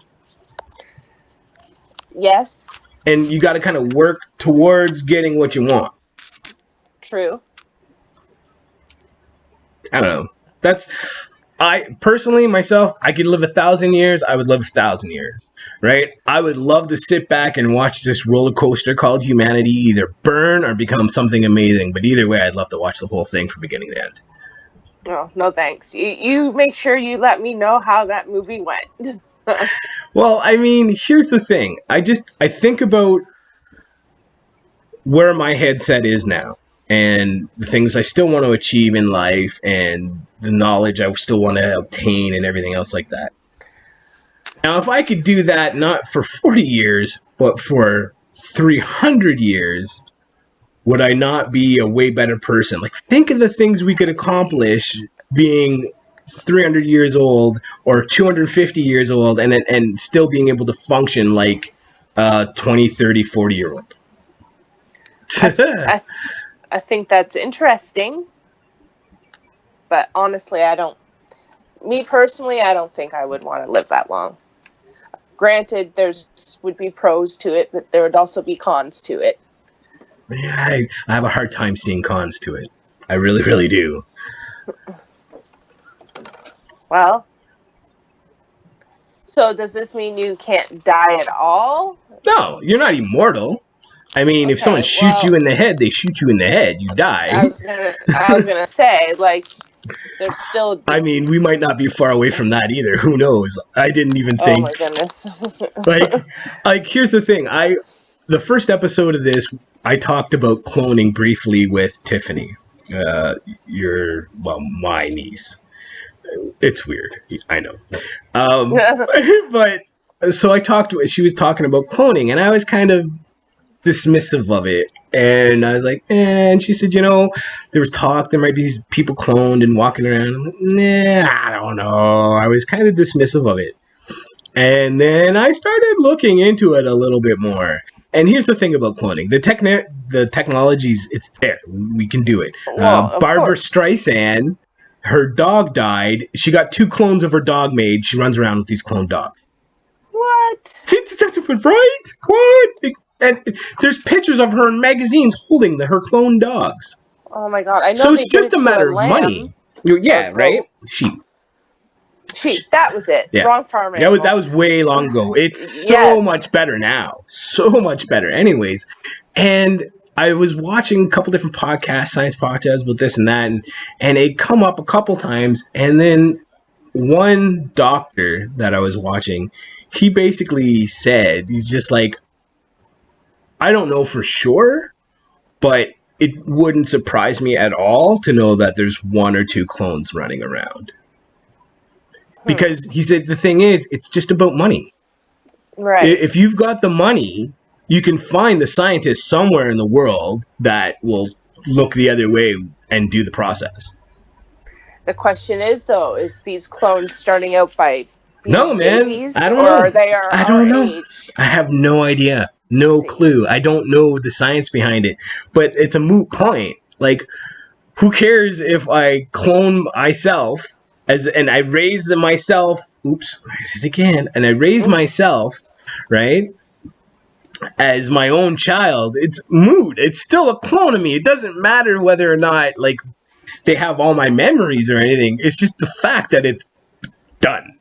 Yes. And you got to kind of work towards getting what you want. True. I don't know. I personally, myself, I could live 1,000 years. I would live 1,000 years, right? I would love to sit back and watch this roller coaster called humanity either burn or become something amazing. But either way, I'd love to watch the whole thing from beginning to end. Oh, no thanks. You make sure you let me know how that movie went. Well, I mean, here's the thing. I think about where my headset is now, and the things I still want to achieve in life, and the knowledge I still want to obtain, and everything else like that. Now, if I could do that not for 40 years, but for 300 years, would I not be a way better person? Like, think of the things we could accomplish being 300 years old or 250 years old and still being able to function like a 20, 30, 40-year-old. I think that's interesting, but honestly, me personally, I don't think I would want to live that long. Granted, would be pros to it, but there would also be cons to it. Yeah, I have a hard time seeing cons to it. I really, really do. Well, so does this mean you can't die at all? No, you're not immortal. I mean, if someone shoots you in the head, they shoot you in the head. You die. I was gonna say, like, there's still... I mean, we might not be far away from that either. Who knows? I didn't even think... Oh, my goodness. like, here's the thing. The first episode of this, I talked about cloning briefly with Tiffany, my niece. It's weird. I know. But, so I talked to her. She was talking about cloning, and I was kind of dismissive of it, and I was like, and she said, there was talk there might be people cloned and walking around. I don't know. I was kind of dismissive of it, and then I started looking into it a little bit more. And here's the thing about cloning: the technology's it's there. We can do it. Barbara Streisand, her dog died. She got 2 clones of her dog made. She runs around with these cloned dogs. What? Right? What? And there's pictures of her in magazines holding her cloned dogs. Oh my god! I know. So it's just a matter of money. Yeah, right. Sheep. That was it. Yeah. Wrong farm. That was way long ago. It's so much better now. So much better. Anyways, and I was watching a couple different podcasts, science podcasts about this and that, and it come up a couple times, and then one doctor that I was watching, he basically said, he's just like, I don't know for sure, but it wouldn't surprise me at all to know that there's 1 or 2 clones running around. Because he said the thing is, it's just about money. Right. If you've got the money, you can find the scientists somewhere in the world that will, look the other way and do the process. The question is, though, is these clones starting out by No, being man, I babies, don't or know. are they I our don't know. age? I have no idea. No See. clue. I don't know the science behind it. But it's a moot point. Like, who cares if I clone myself and I raise them myself? Oops, I did it again. And I raise myself, right, as my own child. It's moot. It's still a clone of me. It doesn't matter whether or not like they have all my memories or anything. It's just the fact that it's done.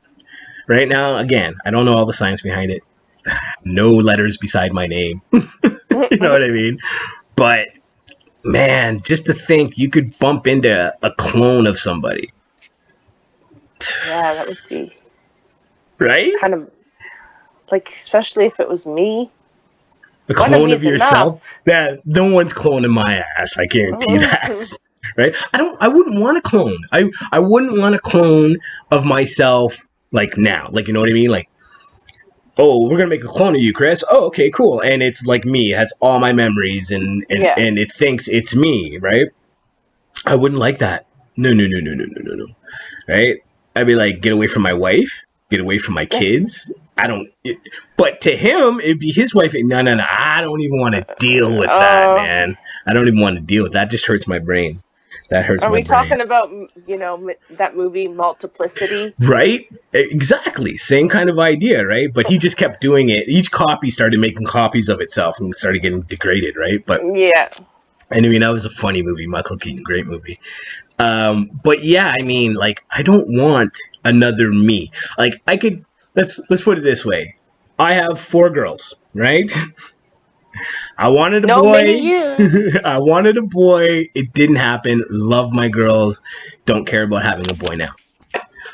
Right now, again, I don't know all the science behind it. No letters beside my name. You know what I mean? But man, just to think you could bump into a clone of somebody. Yeah, that would be Right? kind of like, especially if it was me. A One clone of means yourself? enough. Yeah, no one's cloning my ass, I guarantee that. Right? I wouldn't want a clone. I wouldn't want a clone of myself like now. Like, you know what I mean? Like, oh, we're gonna make a clone of you, Chris. Oh, okay, cool. And it's like me, it has all my memories Yeah. and it thinks it's me, right? I wouldn't like that. No, no, no, no, no, no, no, no. Right? I'd be like, get away from my wife, get away from my kids. I don't. But to him, it'd be his wife. No, no, no. I don't even want to deal with that, man. I don't even want to deal with that. Just hurts my brain. That hurts Are my we brain. talking about, that movie Multiplicity? Right? Exactly. Same kind of idea, right? But he just kept doing it. Each copy started making copies of itself and started getting degraded, right? But Yeah. I mean, that was a funny movie. Michael Keaton, great movie. But yeah, I mean, like, I don't want another me. Like, I could let's put it this way. I have 4 girls, right? I wanted a No boy. mini yous. I wanted a boy. It didn't happen. Love my girls. Don't care about having a boy now.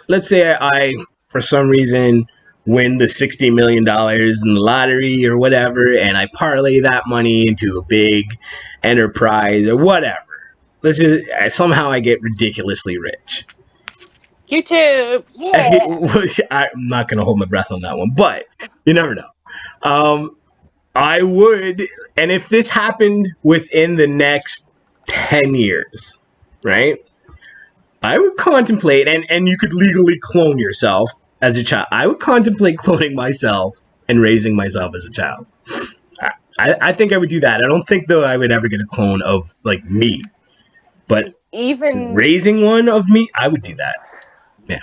Let's say I for some reason, win the $60 million in the lottery or whatever, and I parlay that money into a big enterprise or whatever. Let's just somehow I get ridiculously rich. YouTube. Yeah. I'm not gonna hold my breath on that one, but you never know. I would, and if this happened within the next 10 years, right? I would contemplate, and you could legally clone yourself as a child. I would contemplate cloning myself and raising myself as a child. I think I would do that. I don't think, though, I would ever get a clone of, like, me. But Even raising one of me, I would do that. Yeah.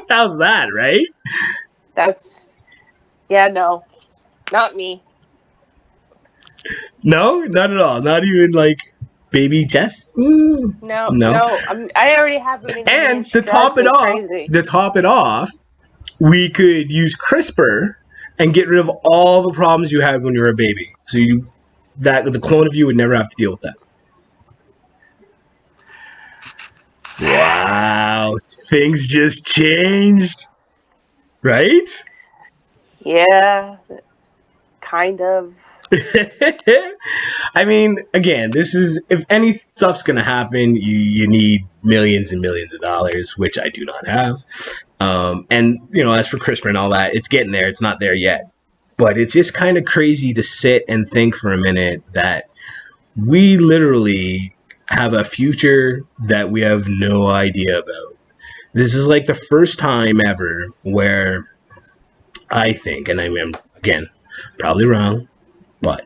How's that, right? That's, yeah, no, not me. No, not at all. Not even like baby Jess. No. I already have a mini. And to top it off, we could use CRISPR and get rid of all the problems you had when you were a baby. So the clone of you would never have to deal with that. Wow, things just changed, right? Yeah, kind of. I mean, again, this is, if any stuff's gonna happen, you need millions and millions of dollars, which I do not have. And as for CRISPR and all that, it's getting there. It's not there yet, but it's just kind of crazy to sit and think for a minute that we literally have a future that we have no idea about. This is like the first time ever where I think, and I mean, again, probably wrong, but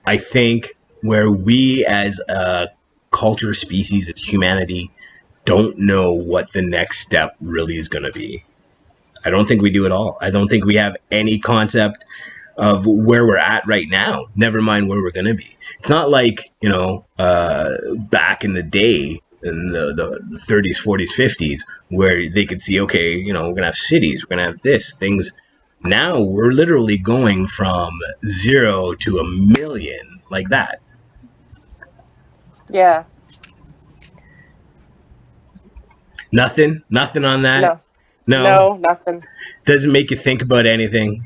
I think where we as a culture, species, as humanity, don't know what the next step really is going to be. I don't think we do at all. I don't think we have any concept of where we're at right now, never mind where we're going to be. It's not like, back in the day, in the 30s, 40s, 50s, where they could see, okay, we're going to have cities, we're going to have this, things. Now we're literally going from 0 to 1,000,000 like that. Yeah. Nothing on that. No, nothing. Doesn't make you think about anything.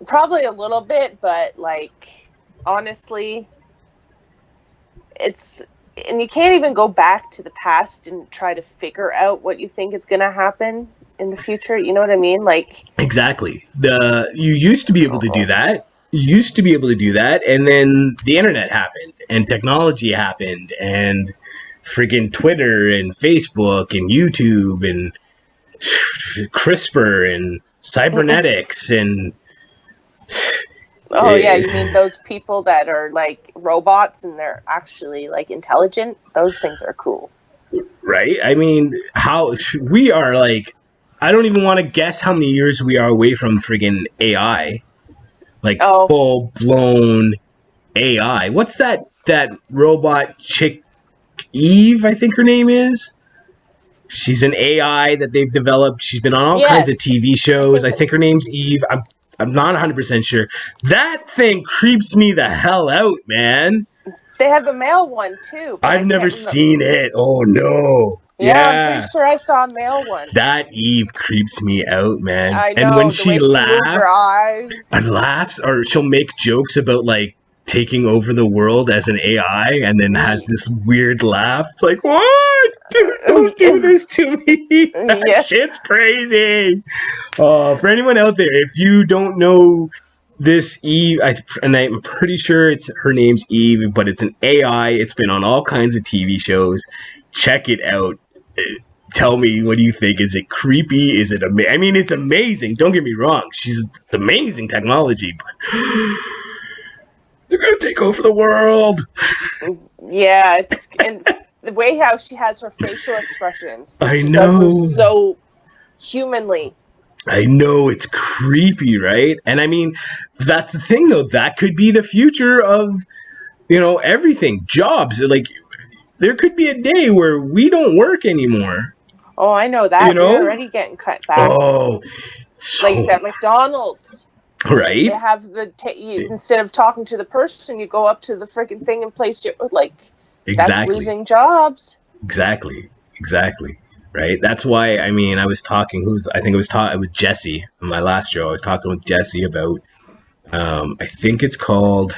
Probably a little bit, but like, honestly, and you can't even go back to the past and try to figure out what you think is going to happen in the future. You know what I mean? Like, exactly. You used to be able to do that. used to be able to do that, and then the internet happened, and technology happened, and freaking Twitter and Facebook and YouTube and CRISPR and cybernetics and Oh yeah, you mean those people that are like robots and they're actually like intelligent? Those things are cool. right? I mean, how we are like, I don't even want to guess how many years we are away from friggin' AI, like Oh full blown AI. What's that robot chick Eve? I think her name is. She's an AI that they've developed. She's been on all kinds of yes, TV shows. I think her name's Eve. I'm not 100% sure. That thing creeps me the hell out, man. they have a male one too, but I I've never can't remember. seen it. Oh no. Yeah, I'm pretty Yeah. sure I saw a male one. That Eve creeps me out, man. I And when know the she way she moves her laughs eyes. and laughs, or she'll make jokes about like taking over the world as an AI, and then has this weird laugh. It's like, what? Don't do this to me. That Yeah. shit's crazy. For anyone out there, if you don't know this Eve, and I'm pretty sure her name's Eve, but it's an AI. It's been on all kinds of TV shows. Check it out. Tell me, what do you think? Is it creepy? Is it amazing? I mean, it's amazing. Don't get me wrong. It's amazing technology, but they're gonna take over the world. Yeah, it's and the way how she has her facial expressions. I She know. does them so humanly. I know, it's creepy, right? And I mean, that's the thing, though. That could be the future of, everything. Jobs. Like, there could be a day where we don't work anymore. Oh, I know that. They're already getting cut back. Oh, like at McDonald's. Right? They have instead of talking to the person, you go up to the freaking thing and place your That's losing jobs. Exactly. Right. That's why. I mean, I was talking. I think it was Jesse on my last show. I was talking with Jesse about. I think it's called.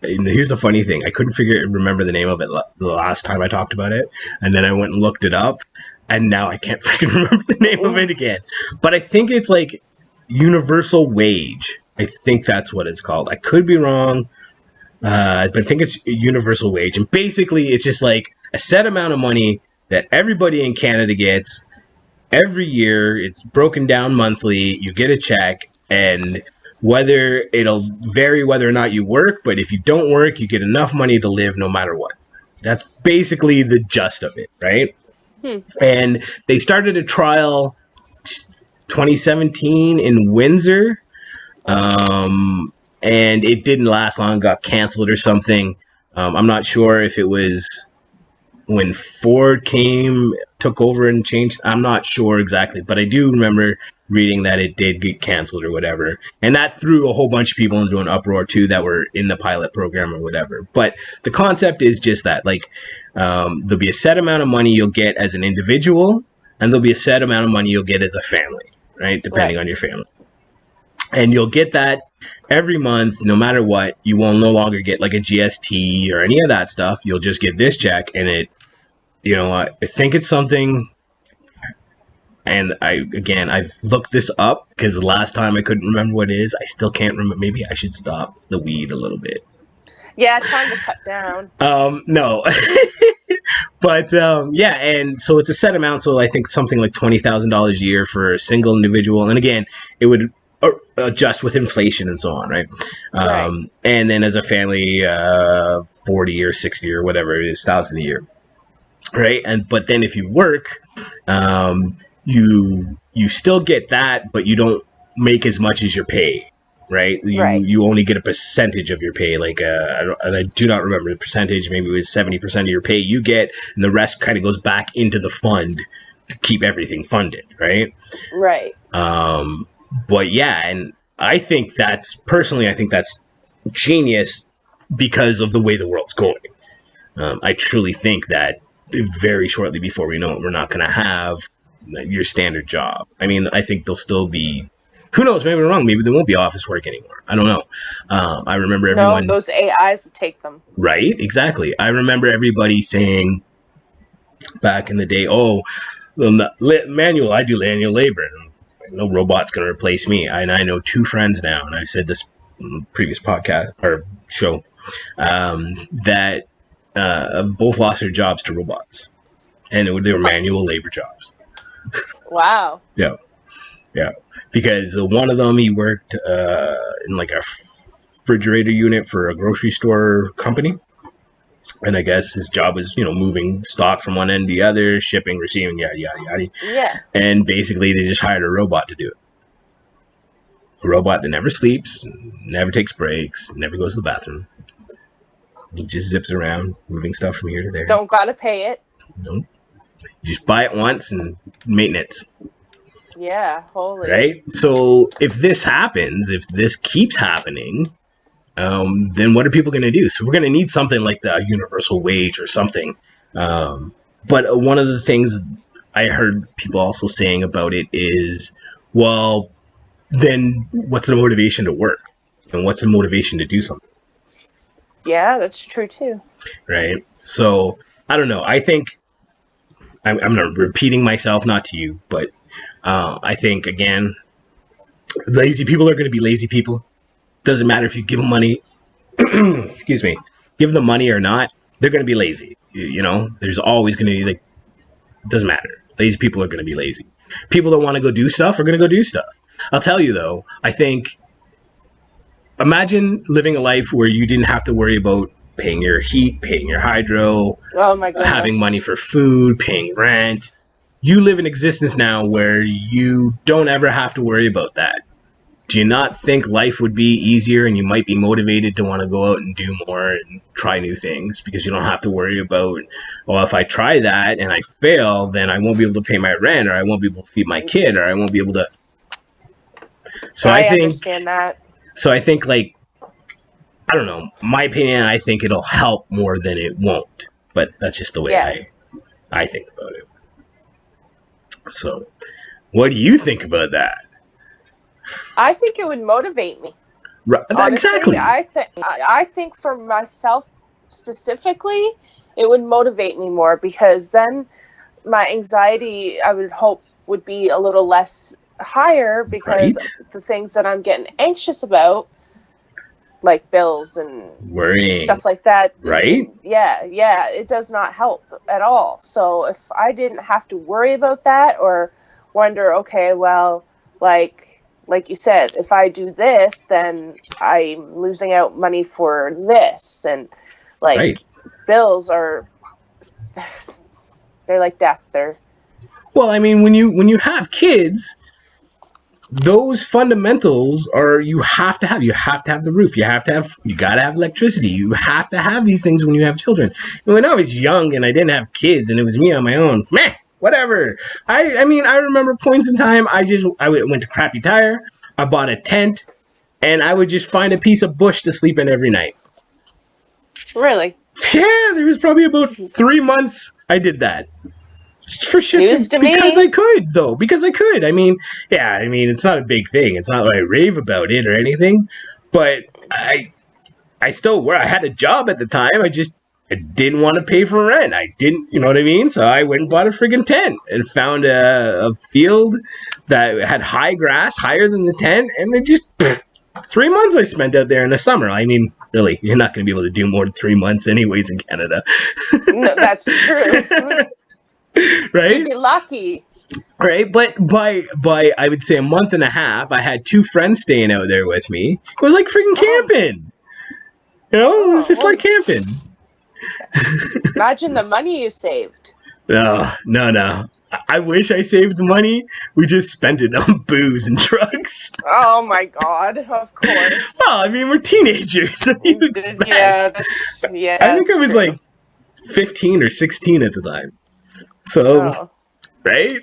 And here's the funny thing. I couldn't remember the name of it the last time I talked about it, and then I went and looked it up, and now I can't freaking remember the name of it again. But I think it's like universal wage. I think that's what it's called. I could be wrong, but I think it's universal wage. And basically, it's just like a set amount of money that everybody in Canada gets every year. It's broken down monthly. You get a check, and it'll vary whether or not you work, but if you don't work, you get enough money to live no matter what. That's basically the gist of it, right? And they started a trial 2017 in Windsor, and it didn't last long, got canceled or something. I'm not sure if it was when Ford took over and changed. I'm not sure exactly, but I do remember reading that it did get canceled or whatever. And that threw a whole bunch of people into an uproar too that were in the pilot program or whatever. But the concept is just that, like, there'll be a set amount of money you'll get as an individual, and there'll be a set amount of money you'll get as a family, right? Depending on your family. And you'll get that every month, no matter what. You will no longer get like a GST or any of that stuff. You'll just get this check, and I think it's something. And I've looked this up because the last time I couldn't remember what it is. I still can't remember. Maybe I should stop the weed a little bit. Yeah, time to cut down. No. But yeah, and so it's a set amount. So I think something like $20,000 a year for a single individual. And again, it would adjust with inflation and so on, right? Right. And then as a family, 40 or 60 or whatever it is, $1,000 a year, right? But then if you work, you still get that, but you don't make as much as your pay, right? You only get a percentage of your pay, like and I do not remember the percentage. Maybe it was 70% of your pay you get, and the rest kind of goes back into the fund to keep everything funded, right? Right. But yeah, and I think that's genius because of the way the world's going. I truly think that very shortly before we know it, we're not going to have your standard job. I mean, I think there'll still be, who knows, maybe we're wrong. Maybe there won't be office work anymore. I don't know. I remember everyone. No, those AIs will take them. Right, exactly. I remember everybody saying back in the day, oh, manual, I do manual labor. No robot's going to replace me. And I know two friends now, and I've said this previous podcast or show, that both lost their jobs to robots, and they were manual labor jobs. Wow. Yeah, yeah. Because one of them, he worked in like a refrigerator unit for a grocery store company, and I guess his job was, moving stock from one end to the other, shipping, receiving, yada yada yada. Yeah. And basically, they just hired a robot to do it. A robot that never sleeps, never takes breaks, never goes to the bathroom. He just zips around, moving stuff from here to there. Don't gotta pay it. Nope. You just buy it once and maintenance. Yeah, holy. Right? So if this happens, if this keeps happening, then what are people going to do? So we're going to need something like the universal wage or something. But one of the things I heard people also saying about it is, well, then what's the motivation to work? And what's the motivation to do something? Yeah, that's true too. Right? So I don't know. I think I'm not repeating myself, not to you, but I think, again, lazy people are going to be lazy people. Doesn't matter if you give them money, excuse me, give them money or not, they're going to be lazy. There's always going to be, like, doesn't matter. Lazy people are going to be lazy. People that want to go do stuff are going to go do stuff. I'll tell you, though, I think, imagine living a life where you didn't have to worry about paying your heat, paying your hydro, Oh my goodness. having money for food, paying rent. You live an existence now where you don't ever have to worry about that. Do you not think life would be easier and you might be motivated to want to go out and do more and try new things because you don't have to worry about, well, if I try that and I fail, then I won't be able to pay my rent, or I won't be able to feed my kid, or I won't be able to. So I think, understand that. So I think, like, I don't know, my opinion, I think it'll help more than it won't. But that's just the way I think about it. So what do you think about that? I think it would motivate me. Right, Honestly, exactly. I think for myself specifically, it would motivate me more, because then my anxiety, I would hope, would be a little less higher, because the things that I'm getting anxious about, like bills and worrying, stuff like that, right? Yeah, it does not help at all. So if I didn't have to worry about that, or wonder, okay, well, like you said, if I do this, then I'm losing out money for this, and bills are, they're like death. Well, I mean, when you have kids, those fundamentals are, you have to have the roof, you gotta have electricity, you have to have these things when you have children. And when I was young and I didn't have kids and it was me on my own, meh, whatever. I mean, I remember points in time, I went to Crappy Tire, I bought a tent, and I would just find a piece of bush to sleep in every night. Really? Yeah, there was probably about 3 months I did that. For shits, because I could, though. Because I could. I mean, it's not a big thing. It's not like I rave about it or anything. But I had a job at the time. I didn't want to pay for rent. I didn't, you know what I mean? So I went and bought a friggin' tent and found a field that had high grass, higher than the tent, and it just 3 months I spent out there in the summer. I mean, really, you're not going to be able to do more than 3 months anyways in Canada. No, that's true. Right? You'd be lucky. Right, but by I would say a month and a half, I had 2 friends staying out there with me. It was like freaking camping. It was just like camping. Imagine the money you saved. No. I wish I saved the money. We just spent it on booze and drugs. Oh my god, of course. Well, I mean, we're teenagers. What do you expect? Yeah, I think I was like 15 or 16 at the time. So, right?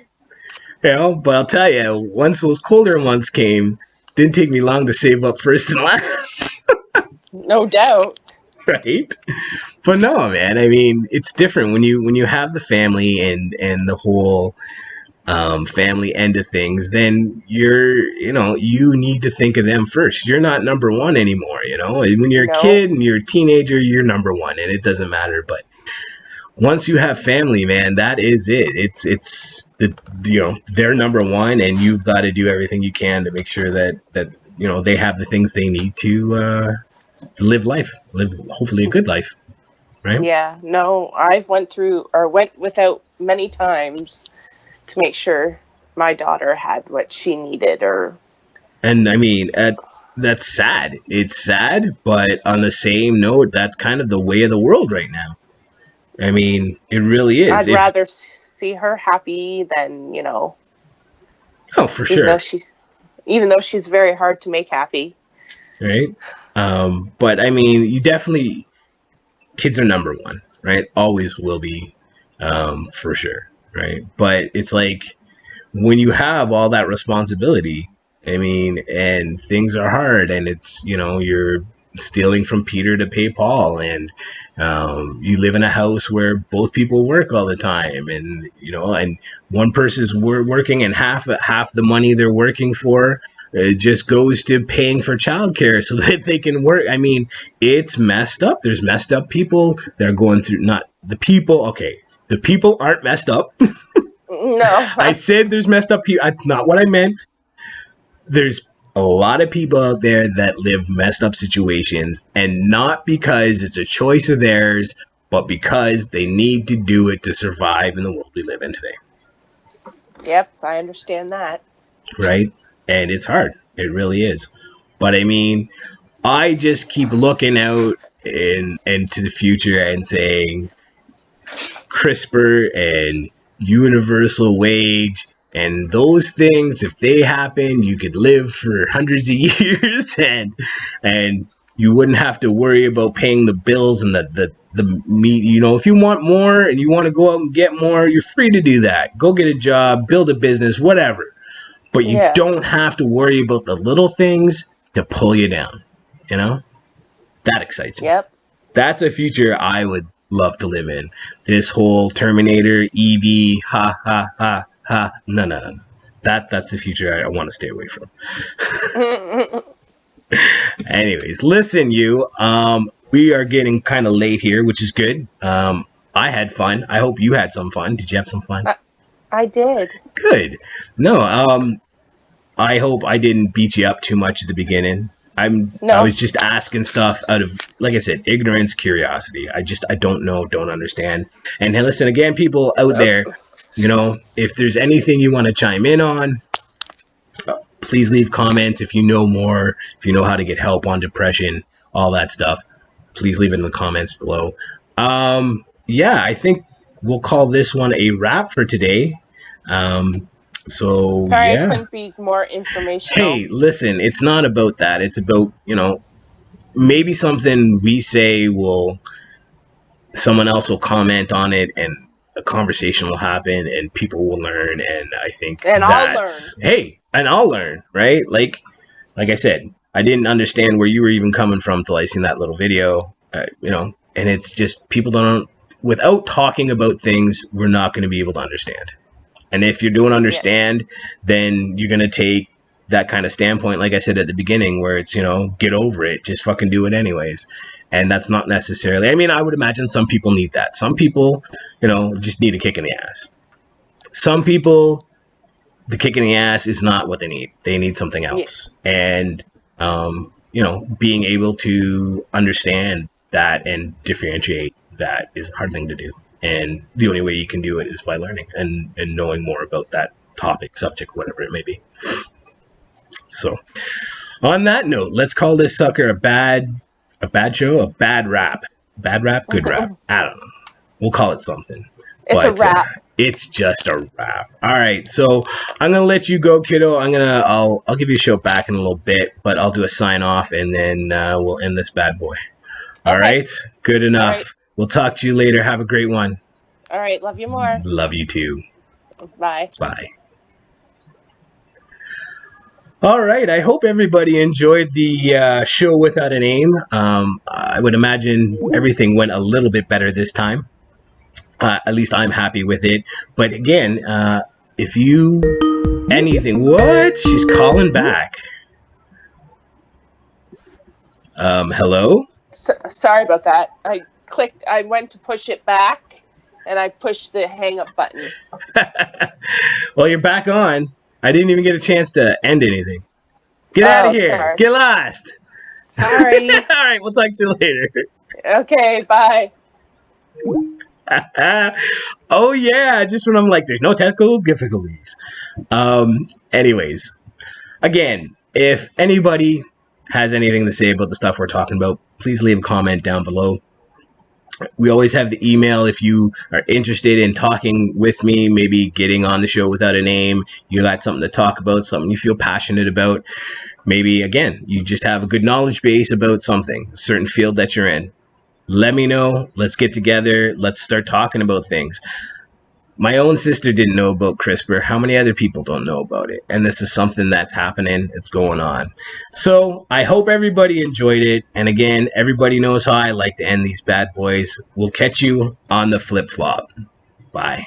But I'll tell you, once those colder months came, didn't take me long to save up first and last. No doubt. Right? But no, man, I mean, it's different when you have the family and the whole family end of things, then you need to think of them first. You're not number one anymore, When you're a kid and you're a teenager, you're number one, and it doesn't matter. But once you have family, man, that is it. It's they're number one, and you've got to do everything you can to make sure that they have the things they need to live life, live hopefully a good life, right? Yeah, no, I've went without many times to make sure my daughter had what she needed. Or And I mean, that's sad. It's sad, but on the same note, that's kind of the way of the world right now. I mean, it really is. I'd If rather see her happy than, Oh, for even though sure, she's very hard to make happy. right? But I mean, you definitely kids are number one, right? Always will be, for sure, right? But it's like when you have all that responsibility, I mean, and things are hard, and it's you're stealing from Peter to pay Paul, and you live in a house where both people work all the time, and and one person's working, and half the money they're working for just goes to paying for childcare so that they can work. I mean, it's messed up. There's messed up people that are going through. Not the people. Okay, the people aren't messed up. No. I said there's messed up people. That's not what I meant. There's a lot of people out there that live messed up situations, and not because it's a choice of theirs, but because they need to do it to survive in the world we live in today. Yep, I understand that. Right? And it's hard. It really is. But I mean, I just keep looking out into the future and saying CRISPR and universal wage and those things, if they happen, you could live for hundreds of years, and you wouldn't have to worry about paying the bills and the meat. If you want more and you want to go out and get more, you're free to do that. Go get a job, build a business, whatever. But you Yeah. don't have to worry about the little things to pull you down. That excites me. Yep. That's a future I would love to live in. This whole Terminator, EV, ha ha ha ha. No. That's the future I want to stay away from. Anyways, listen, we are getting kind of late here, which is good. I had fun. I hope you had some fun. Did you have some fun? I did. Good. No, I hope I didn't beat you up too much at the beginning. I was just asking stuff out of, like I said, ignorance, curiosity. I don't know, don't understand. And hey, listen, again, people out there, if there's anything you want to chime in on, please leave comments. If you know more, if you know how to get help on depression, all that stuff, please leave it in the comments below. Yeah, I think we'll call this one a wrap for today. Sorry, yeah. I couldn't be more informational. Hey, listen, it's not about that. It's about, maybe something we say someone else will comment on it, and a conversation will happen, and people will learn, and I think I'll learn. Hey, and I'll learn, right? Like I said, I didn't understand where you were even coming from till I seen that little video, and it's just people without talking about things, we're not going to be able to understand. And if you don't understand, then you're going to take that kind of standpoint, like I said at the beginning, where it's, get over it, just fucking do it anyways. And that's not necessarily, I would imagine some people need that. Some people, just need a kick in the ass. Some people, the kick in the ass is not what they need. They need something else. Yeah. And, being able to understand that and differentiate that is a hard thing to do. And the only way you can do it is by learning and knowing more about that topic, subject, whatever it may be. So on that note, let's call this sucker a bad show, a bad rap. Bad rap, good rap. I don't know. We'll call it something. It's a rap. It's just a rap. All right. So I'm going to let you go, kiddo. I'll give you a show back in a little bit, but I'll do a sign off, and then we'll end this bad boy. All right. Good enough. Right. We'll talk to you later. Have a great one. All right. Love you more. Love you too. Bye. Bye. All right. I hope everybody enjoyed the show without a name. I would imagine everything went a little bit better this time. At least I'm happy with it. But again, if you anything, what? She's calling back. Hello? Sorry about that. I went to push it back, and I pushed the hang up button. Well, you're back on. I didn't even get a chance to end anything. Get out of Oh, here. sorry. Get lost. Sorry. All right, we'll talk to you later. Okay, bye. Oh yeah, just when I'm like, there's no technical difficulties. Um, anyways, again, if anybody has anything to say about the stuff we're talking about, please leave a comment down below. We always have the email if you are interested in talking with me, maybe getting on the show without a name. You got something to talk about, something you feel passionate about. Maybe, again, you just have a good knowledge base about something, a certain field that you're in. Let me know. Let's get together. Let's start talking about things. My own sister didn't know about CRISPR. How many other people don't know about it? And this is something that's happening. It's going on. So I hope everybody enjoyed it. And again, everybody knows how I like to end these bad boys. We'll catch you on the flip flop. Bye.